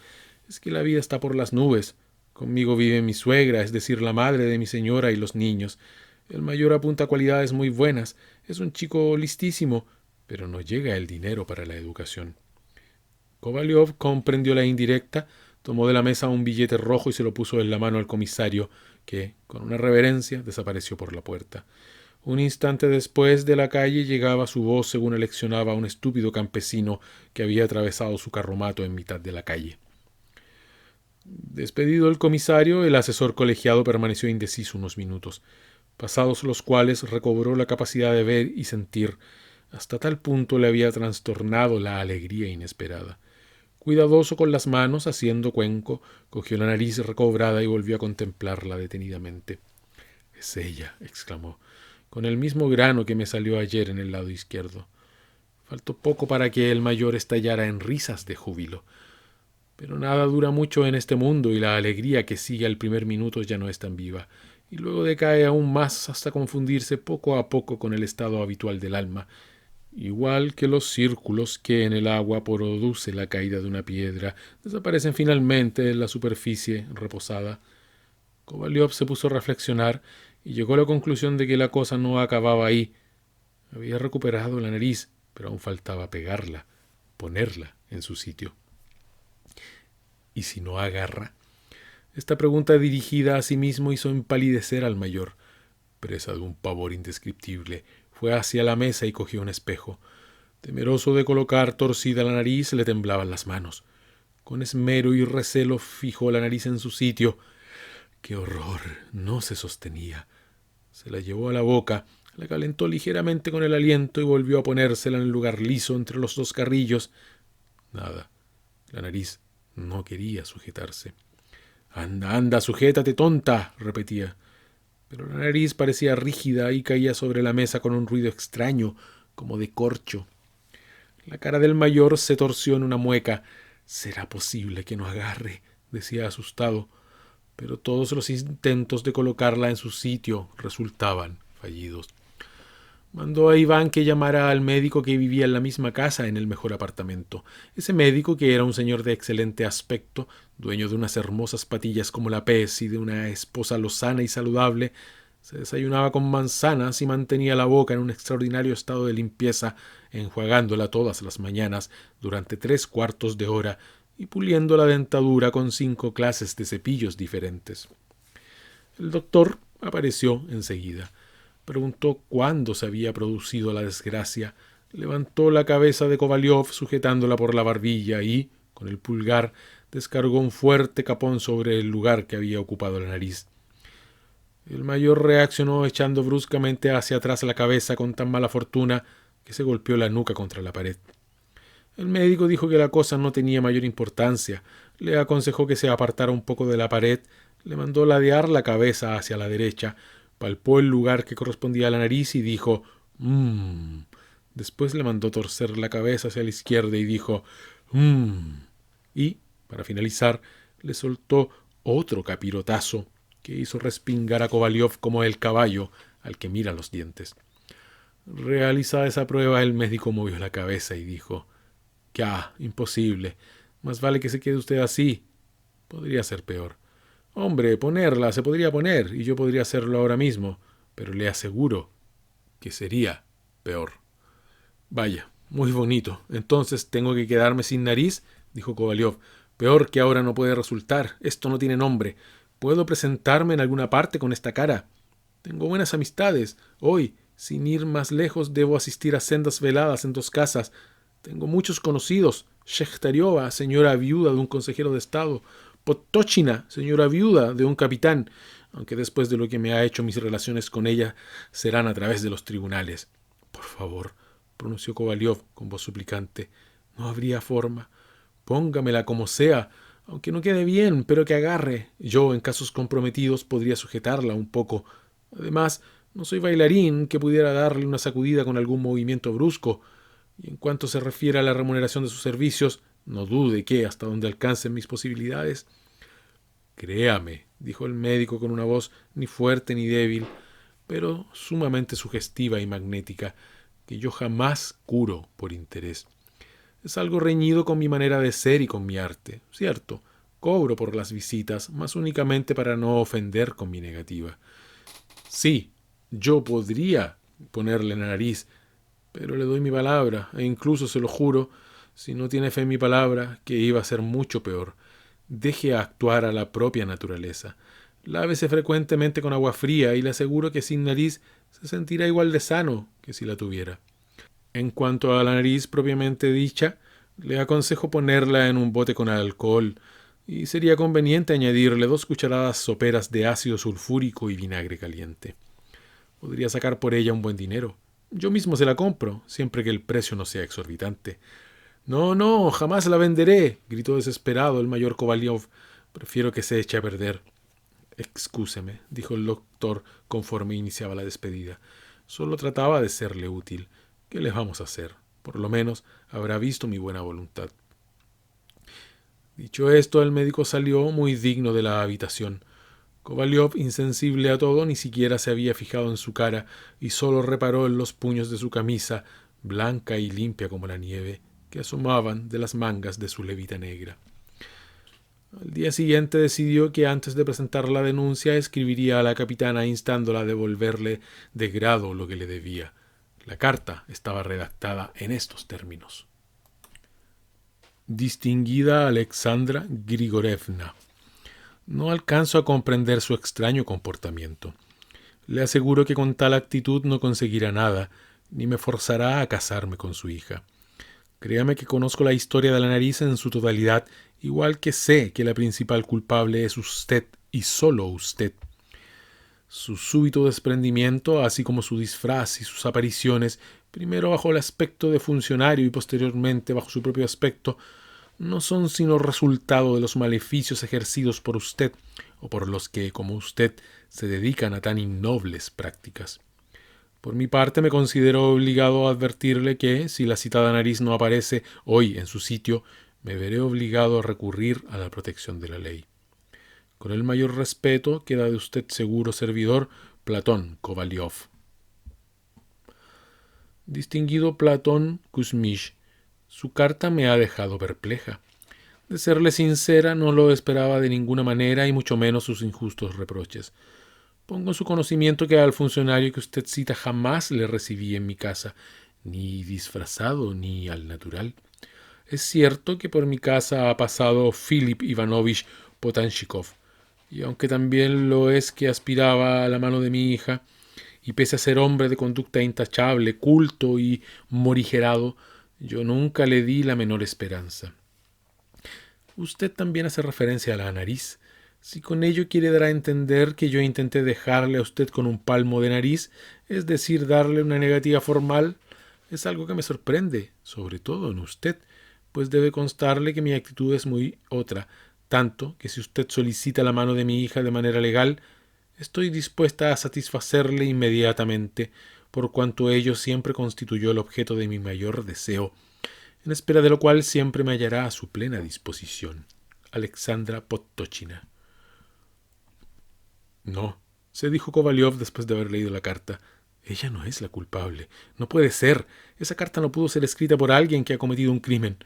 Es que la vida está por las nubes. Conmigo vive mi suegra, es decir, la madre de mi señora y los niños. El mayor apunta cualidades muy buenas. Es un chico listísimo, pero no llega el dinero para la educación. Kovalyov comprendió la indirecta, tomó de la mesa un billete rojo y se lo puso en la mano al comisario, que, con una reverencia, desapareció por la puerta. Un instante después, de la calle llegaba su voz según eleccionaba a un estúpido campesino que había atravesado su carromato en mitad de la calle. Despedido el comisario, el asesor colegiado permaneció indeciso unos minutos, pasados los cuales recobró la capacidad de ver y sentir. Hasta tal punto le había trastornado la alegría inesperada. Cuidadoso con las manos, haciendo cuenco, cogió la nariz recobrada y volvió a contemplarla detenidamente. «Es ella», exclamó, «con el mismo grano que me salió ayer en el lado izquierdo». Faltó poco para que el mayor estallara en risas de júbilo. Pero nada dura mucho en este mundo y la alegría que sigue al primer minuto ya no es tan viva, y luego decae aún más hasta confundirse poco a poco con el estado habitual del alma, igual que los círculos que en el agua produce la caída de una piedra desaparecen finalmente en la superficie reposada. Kovalyov se puso a reflexionar y llegó a la conclusión de que la cosa no acababa ahí. Había recuperado la nariz, pero aún faltaba pegarla, ponerla en su sitio. ¿Y si no agarra? Esta pregunta dirigida a sí mismo hizo empalidecer al mayor. Presa de un pavor indescriptible, fue hacia la mesa y cogió un espejo. Temeroso de colocar torcida la nariz, le temblaban las manos. Con esmero y recelo fijó la nariz en su sitio. ¡Qué horror! No se sostenía. Se la llevó a la boca, la calentó ligeramente con el aliento y volvió a ponérsela en el lugar liso entre los dos carrillos. Nada. La nariz no quería sujetarse. «Anda, anda, sujétate, tonta», repetía. Pero la nariz parecía rígida y caía sobre la mesa con un ruido extraño, como de corcho. La cara del mayor se torció en una mueca. «¿Será posible que no agarre?», decía asustado. Pero todos los intentos de colocarla en su sitio resultaban fallidos. Mandó a Iván que llamara al médico que vivía en la misma casa, en el mejor apartamento. Ese médico, que era un señor de excelente aspecto, dueño de unas hermosas patillas como la pez y de una esposa lozana y saludable, se desayunaba con manzanas y mantenía la boca en un extraordinario estado de limpieza, enjuagándola todas las mañanas durante 3/4 de hora y puliendo la dentadura con 5 clases de cepillos diferentes. El doctor apareció enseguida. Preguntó cuándo se había producido la desgracia, levantó la cabeza de Kovaliov sujetándola por la barbilla y, con el pulgar, descargó un fuerte capón sobre el lugar que había ocupado la nariz. El mayor reaccionó echando bruscamente hacia atrás la cabeza con tan mala fortuna que se golpeó la nuca contra la pared. El médico dijo que la cosa no tenía mayor importancia, le aconsejó que se apartara un poco de la pared, le mandó ladear la cabeza hacia la derecha, palpó el lugar que correspondía a la nariz y dijo «Mmm». Después le mandó torcer la cabeza hacia la izquierda y dijo «Mmm». Y, para finalizar, le soltó otro capirotazo que hizo respingar a Kovaliov como el caballo al que mira los dientes. Realizada esa prueba, el médico movió la cabeza y dijo «Ya, imposible. Más vale que se quede usted así. Podría ser peor. Hombre, ponerla se podría poner y yo podría hacerlo ahora mismo, pero le aseguro que sería peor». «Vaya, muy bonito. Entonces tengo que quedarme sin nariz», dijo Kovaliov. «Peor que ahora no puede resultar. Esto no tiene nombre. ¿Puedo presentarme en alguna parte con esta cara? Tengo buenas amistades. Hoy, sin ir más lejos, debo asistir a sendas veladas en 2 casas. Tengo muchos conocidos. Shechtariova, señora viuda de un consejero de Estado. Potochina, señora viuda de un capitán, aunque después de lo que me ha hecho mis relaciones con ella serán a través de los tribunales». «Por favor», pronunció Kovaliov con voz suplicante, «no habría forma. Póngamela como sea, aunque no quede bien, pero que agarre. Yo, en casos comprometidos, podría sujetarla un poco. Además, no soy bailarín que pudiera darle una sacudida con algún movimiento brusco. Y en cuanto se refiere a la remuneración de sus servicios, no dude que, hasta donde alcancen mis posibilidades». «Créame», dijo el médico con una voz ni fuerte ni débil, pero sumamente sugestiva y magnética, «que yo jamás curo por interés. Es algo reñido con mi manera de ser y con mi arte. Cierto, cobro por las visitas, mas únicamente para no ofender con mi negativa. Sí, yo podría ponerle la nariz, pero le doy mi palabra, e incluso se lo juro, si no tiene fe en mi palabra, que iba a ser mucho peor. Deje actuar a la propia naturaleza. Lávese frecuentemente con agua fría y le aseguro que sin nariz se sentirá igual de sano que si la tuviera. En cuanto a la nariz propiamente dicha, le aconsejo ponerla en un bote con alcohol y sería conveniente añadirle 2 cucharadas soperas de ácido sulfúrico y vinagre caliente. Podría sacar por ella un buen dinero. Yo mismo se la compro, siempre que el precio no sea exorbitante». «No, no, jamás la venderé», gritó desesperado el mayor Kovaliov. «Prefiero que se eche a perder». «Excúseme», dijo el doctor conforme iniciaba la despedida. «Solo trataba de serle útil. ¿Qué le vamos a hacer? Por lo menos habrá visto mi buena voluntad». Dicho esto, el médico salió muy digno de la habitación. Kovaliov, insensible a todo, ni siquiera se había fijado en su cara y solo reparó en los puños de su camisa, blanca y limpia como la nieve, que asomaban de las mangas de su levita negra. Al día siguiente decidió que antes de presentar la denuncia escribiría a la capitana instándola a devolverle de grado lo que le debía. La carta estaba redactada en estos términos: Distinguida Alexandra Grigorevna, no alcanzo a comprender su extraño comportamiento. Le aseguro que con tal actitud no conseguirá nada, ni me forzará a casarme con su hija. Créame que conozco la historia de la nariz en su totalidad, igual que sé que la principal culpable es usted y solo usted. Su súbito desprendimiento, así como su disfraz y sus apariciones, primero bajo el aspecto de funcionario y posteriormente bajo su propio aspecto, no son sino resultado de los maleficios ejercidos por usted o por los que, como usted, se dedican a tan innobles prácticas. Por mi parte, me considero obligado a advertirle que, si la citada nariz no aparece hoy en su sitio, me veré obligado a recurrir a la protección de la ley. Con el mayor respeto, queda de usted seguro servidor, Platón Kovalyov. Distinguido Platón Kuzmich, su carta me ha dejado perpleja. De serle sincera, no lo esperaba de ninguna manera y mucho menos sus injustos reproches. Pongo en su conocimiento que al funcionario que usted cita jamás le recibí en mi casa, ni disfrazado ni al natural. Es cierto que por mi casa ha pasado Filip Ivanovich Potanchikov, y aunque también lo es que aspiraba a la mano de mi hija, y pese a ser hombre de conducta intachable, culto y morigerado, yo nunca le di la menor esperanza. Usted también hace referencia a la nariz. Si con ello quiere dar a entender que yo intenté dejarle a usted con un palmo de nariz, es decir, darle una negativa formal, es algo que me sorprende, sobre todo en usted, pues debe constarle que mi actitud es muy otra, tanto que si usted solicita la mano de mi hija de manera legal, estoy dispuesta a satisfacerle inmediatamente, por cuanto ello siempre constituyó el objeto de mi mayor deseo, en espera de lo cual siempre me hallará a su plena disposición. Alexandra Podtochina. No, se dijo Kovalyov después de haber leído la carta. Ella no es la culpable. No puede ser. Esa carta no pudo ser escrita por alguien que ha cometido un crimen.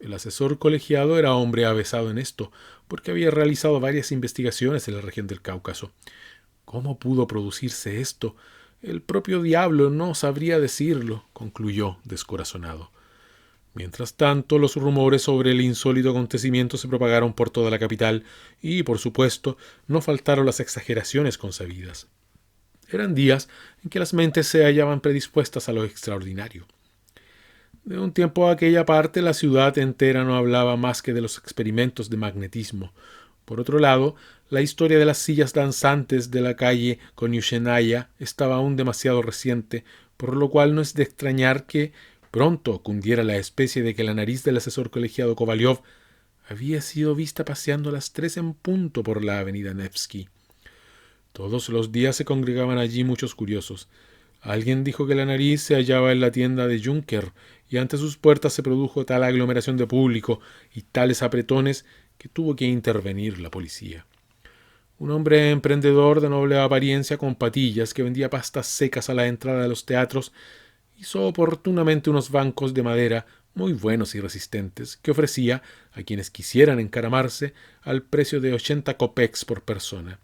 El asesor colegiado era hombre avesado en esto, porque había realizado varias investigaciones en la región del Cáucaso. ¿Cómo pudo producirse esto? El propio diablo no sabría decirlo, concluyó descorazonado. Mientras tanto, los rumores sobre el insólito acontecimiento se propagaron por toda la capital y, por supuesto, no faltaron las exageraciones concebidas. Eran días en que las mentes se hallaban predispuestas a lo extraordinario. De un tiempo a aquella parte, la ciudad entera no hablaba más que de los experimentos de magnetismo. Por otro lado, la historia de las sillas danzantes de la calle Koniushenaya estaba aún demasiado reciente, por lo cual no es de extrañar que pronto cundiera la especie de que la nariz del asesor colegiado Kovalyov había sido vista paseando a las 3 en punto por la avenida Nevsky. Todos los días se congregaban allí muchos curiosos. Alguien dijo que la nariz se hallaba en la tienda de Junker, y ante sus puertas se produjo tal aglomeración de público y tales apretones que tuvo que intervenir la policía. Un hombre emprendedor de noble apariencia con patillas que vendía pastas secas a la entrada de los teatros hizo oportunamente unos bancos de madera muy buenos y resistentes que ofrecía a quienes quisieran encaramarse al precio de 80 kopecks por persona.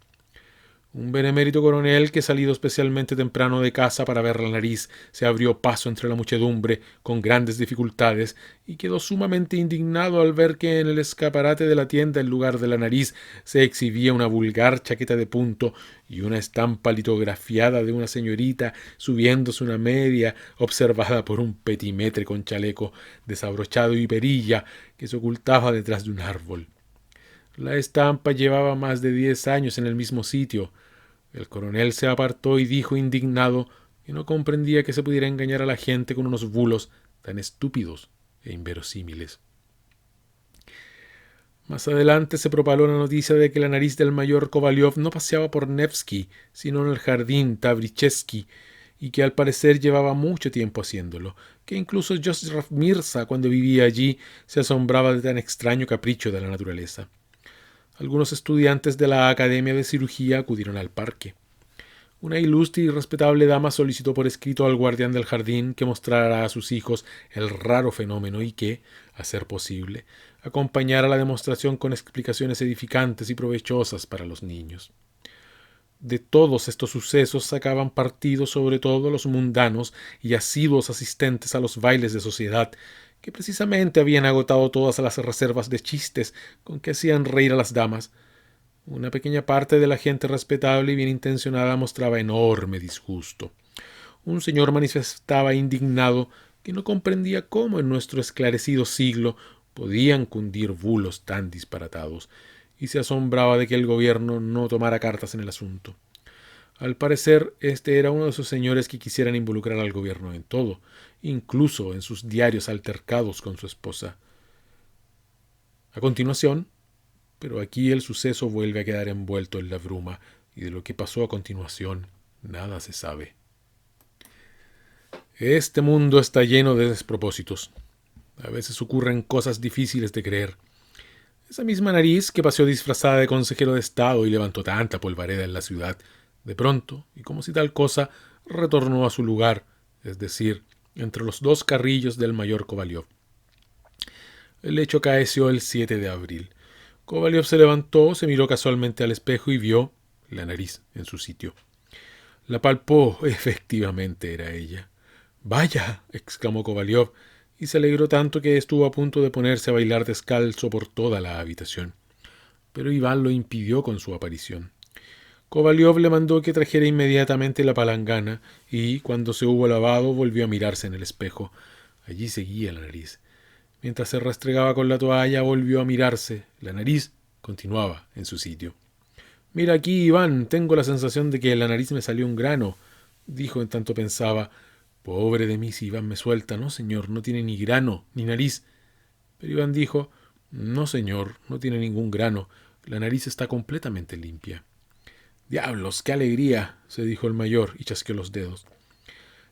Un benemérito coronel que, salido especialmente temprano de casa para ver la nariz, se abrió paso entre la muchedumbre con grandes dificultades y quedó sumamente indignado al ver que en el escaparate de la tienda, en lugar de la nariz, se exhibía una vulgar chaqueta de punto y una estampa litografiada de una señorita subiéndose una media observada por un petimetre con chaleco desabrochado y perilla que se ocultaba detrás de un árbol. La estampa llevaba más de 10 años en el mismo sitio. El coronel se apartó y dijo indignado que no comprendía que se pudiera engañar a la gente con unos bulos tan estúpidos e inverosímiles. Más adelante se propaló la noticia de que la nariz del mayor Kovalyov no paseaba por Nevsky, sino en el jardín Tabrichevsky, y que al parecer llevaba mucho tiempo haciéndolo, que incluso Joseph Mirza, cuando vivía allí, se asombraba de tan extraño capricho de la naturaleza. Algunos estudiantes de la Academia de Cirugía acudieron al parque. Una ilustre y respetable dama solicitó por escrito al guardián del jardín que mostrara a sus hijos el raro fenómeno y que, a ser posible, acompañara la demostración con explicaciones edificantes y provechosas para los niños. De todos estos sucesos sacaban partido sobre todo los mundanos y asiduos asistentes a los bailes de sociedad, que precisamente habían agotado todas las reservas de chistes con que hacían reír a las damas. Una pequeña parte de la gente respetable y bien intencionada mostraba enorme disgusto. Un señor manifestaba indignado que no comprendía cómo en nuestro esclarecido siglo podían cundir bulos tan disparatados, y se asombraba de que el gobierno no tomara cartas en el asunto. Al parecer, este era uno de esos señores que quisieran involucrar al gobierno en todo, incluso en sus diarios altercados con su esposa. A continuación, pero aquí el suceso vuelve a quedar envuelto en la bruma, y de lo que pasó a continuación nada se sabe. Este mundo está lleno de despropósitos. A veces ocurren cosas difíciles de creer. Esa misma nariz que paseó disfrazada de consejero de Estado y levantó tanta polvareda en la ciudad, de pronto, y como si tal cosa, retornó a su lugar, es decir, entre los dos carrillos del mayor Kovalyov. El hecho acaeció el 7 de abril. Kovalyov se levantó, se miró casualmente al espejo y vio la nariz en su sitio. La palpó, efectivamente era ella. ¡Vaya!, exclamó Kovalyov, y se alegró tanto que estuvo a punto de ponerse a bailar descalzo por toda la habitación. Pero Iván lo impidió con su aparición. Kovalyov le mandó que trajera inmediatamente la palangana y, cuando se hubo lavado, volvió a mirarse en el espejo. Allí seguía la nariz. Mientras se restregaba con la toalla, volvió a mirarse. La nariz continuaba en su sitio. «Mira aquí, Iván, tengo la sensación de que en la nariz me salió un grano», dijo en tanto pensaba. «Pobre de mí si Iván me suelta. No, señor, no tiene ni grano, ni nariz». Pero Iván dijo: «No, señor, no tiene ningún grano. La nariz está completamente limpia». «Diablos, qué alegría», se dijo el mayor y chasqueó los dedos.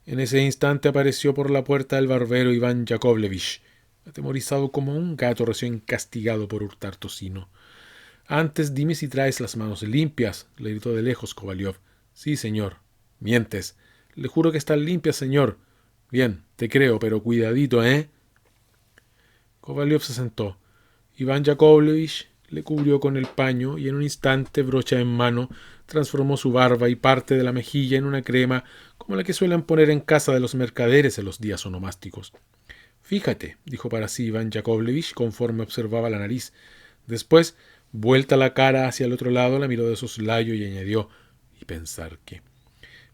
En ese instante apareció por la puerta el barbero Iván Yakovlevich, atemorizado como un gato recién castigado por hurtar tocino. «Antes dime si traes las manos limpias», le gritó de lejos Kovalyov. «Sí, señor». «Mientes». «Le juro que están limpias, señor». «Bien, te creo, pero cuidadito, ¿eh?» Kovalyov se sentó. Iván Yakovlevich le cubrió con el paño y en un instante, brocha en mano, transformó su barba y parte de la mejilla en una crema como la que suelen poner en casa de los mercaderes en los días onomásticos. «Fíjate», dijo para sí Iván Yakovlevich conforme observaba la nariz. Después, vuelta la cara hacia el otro lado, la miró de soslayo y añadió: «Y pensar que».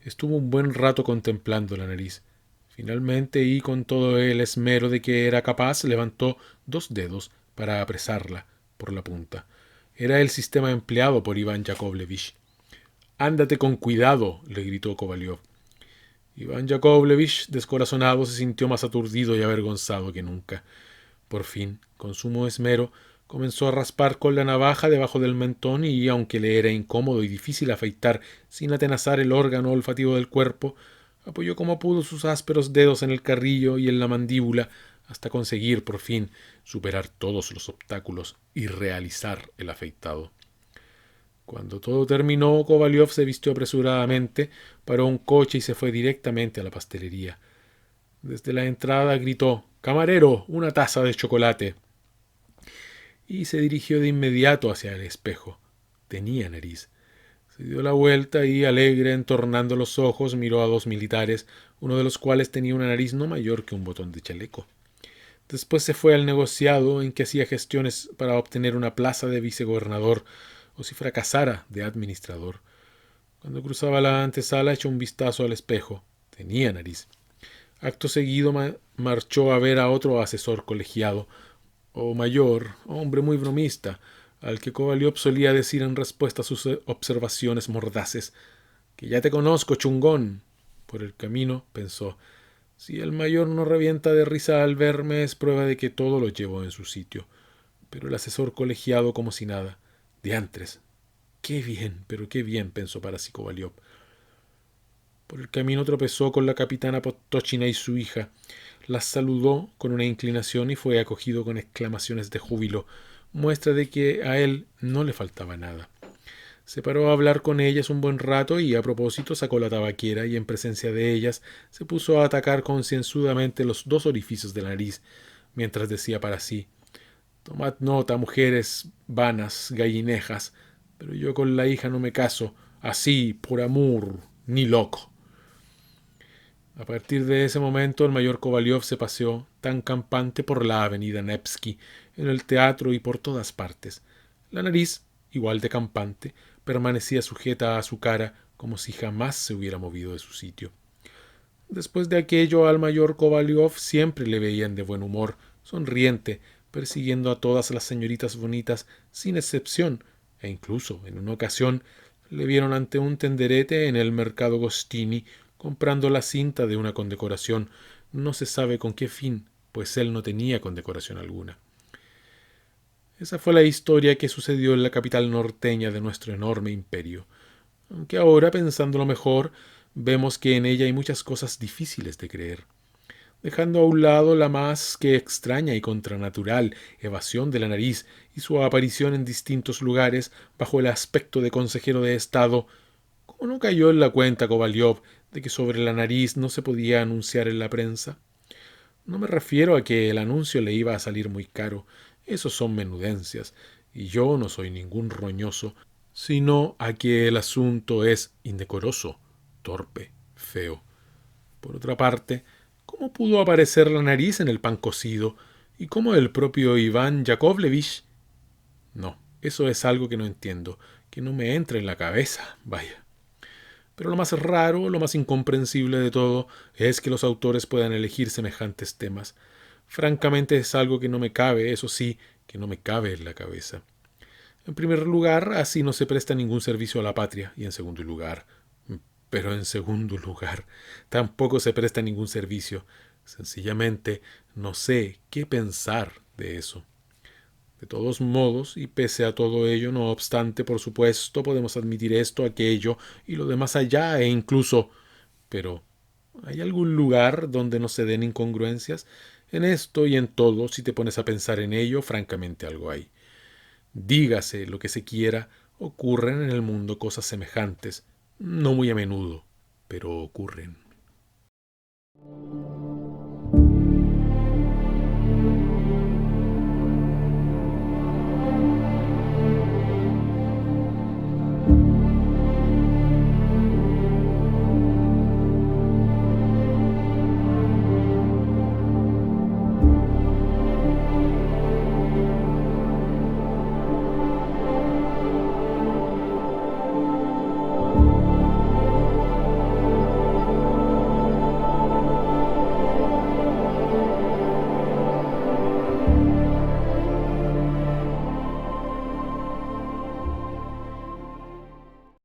Estuvo un buen rato contemplando la nariz. Finalmente, y con todo el esmero de que era capaz, levantó 2 dedos para apresarla por la punta. Era el sistema empleado por Iván Yakovlevich. «Ándate con cuidado», le gritó Kovalyov. Iván Yakovlevich, descorazonado, se sintió más aturdido y avergonzado que nunca. Por fin, con sumo esmero, comenzó a raspar con la navaja debajo del mentón y, aunque le era incómodo y difícil afeitar sin atenazar el órgano olfativo del cuerpo, apoyó como pudo sus ásperos dedos en el carrillo y en la mandíbula hasta conseguir, por fin, superar todos los obstáculos y realizar el afeitado. Cuando todo terminó, Kovalyov se vistió apresuradamente, paró un coche y se fue directamente a la pastelería. Desde la entrada gritó: «Camarero, una taza de chocolate». Y se dirigió de inmediato hacia el espejo. Tenía nariz. Se dio la vuelta y, alegre, entornando los ojos, miró a 2 militares, uno de los cuales tenía una nariz no mayor que un botón de chaleco. Después se fue al negociado en que hacía gestiones para obtener una plaza de vicegobernador, o si fracasara, de administrador. Cuando cruzaba la antesala, echó un vistazo al espejo. Tenía nariz. Acto seguido marchó a ver a otro asesor colegiado, o mayor, hombre muy bromista, al que Kovalyov solía decir en respuesta a sus observaciones mordaces: «Que ya te conozco, chungón». Por el camino pensó: «Si el mayor no revienta de risa al verme, es prueba de que todo lo llevo en su sitio». Pero el asesor colegiado como si nada. «Diantres, qué bien, pero qué bien», pensó para sí Kovalyov. Por el camino tropezó con la capitana Podtochina y su hija. Las saludó con una inclinación y fue acogido con exclamaciones de júbilo, muestra de que a él no le faltaba nada. Se paró a hablar con ellas un buen rato y a propósito sacó la tabaquera y en presencia de ellas se puso a atacar concienzudamente los dos orificios de la nariz, mientras decía para sí: «Tomad nota, mujeres vanas, gallinejas, pero yo con la hija no me caso, así, por amor, ni loco». A partir de ese momento el mayor Kovalyov se paseó tan campante por la avenida Nevsky, en el teatro y por todas partes. La nariz, igual de campante, permanecía sujeta a su cara como si jamás se hubiera movido de su sitio. Después de aquello al mayor Kovalyov siempre le veían de buen humor, sonriente, persiguiendo a todas las señoritas bonitas sin excepción, e incluso en una ocasión le vieron ante un tenderete en el mercado Gostini comprando la cinta de una condecoración, no se sabe con qué fin, pues él no tenía condecoración alguna. Esa fue la historia que sucedió en la capital norteña de nuestro enorme imperio, aunque ahora, pensándolo mejor, vemos que en ella hay muchas cosas difíciles de creer. Dejando a un lado la más que extraña y contranatural evasión de la nariz y su aparición en distintos lugares bajo el aspecto de consejero de Estado, ¿cómo no cayó en la cuenta Kovalyov de que sobre la nariz no se podía anunciar en la prensa? No me refiero a que el anuncio le iba a salir muy caro, esos son menudencias, y yo no soy ningún roñoso, sino a que el asunto es indecoroso, torpe, feo. Por otra parte, ¿cómo pudo aparecer la nariz en el pan cocido? ¿Y cómo el propio Iván Yakovlevich? No, eso es algo que no entiendo, que no me entra en la cabeza, vaya. Pero lo más raro, lo más incomprensible de todo, es que los autores puedan elegir semejantes temas. Francamente es algo que no me cabe, eso sí, que no me cabe en la cabeza. En primer lugar, así no se presta ningún servicio a la patria, y en segundo lugar, pero en segundo lugar, tampoco se presta ningún servicio. Sencillamente no sé qué pensar de eso. De todos modos, y pese a todo ello, no obstante, por supuesto, podemos admitir esto, aquello y lo de más allá e incluso... Pero, ¿hay algún lugar donde no se den incongruencias? En esto y en todo, si te pones a pensar en ello, francamente algo hay. Dígase lo que se quiera, ocurren en el mundo cosas semejantes, no muy a menudo, pero ocurren.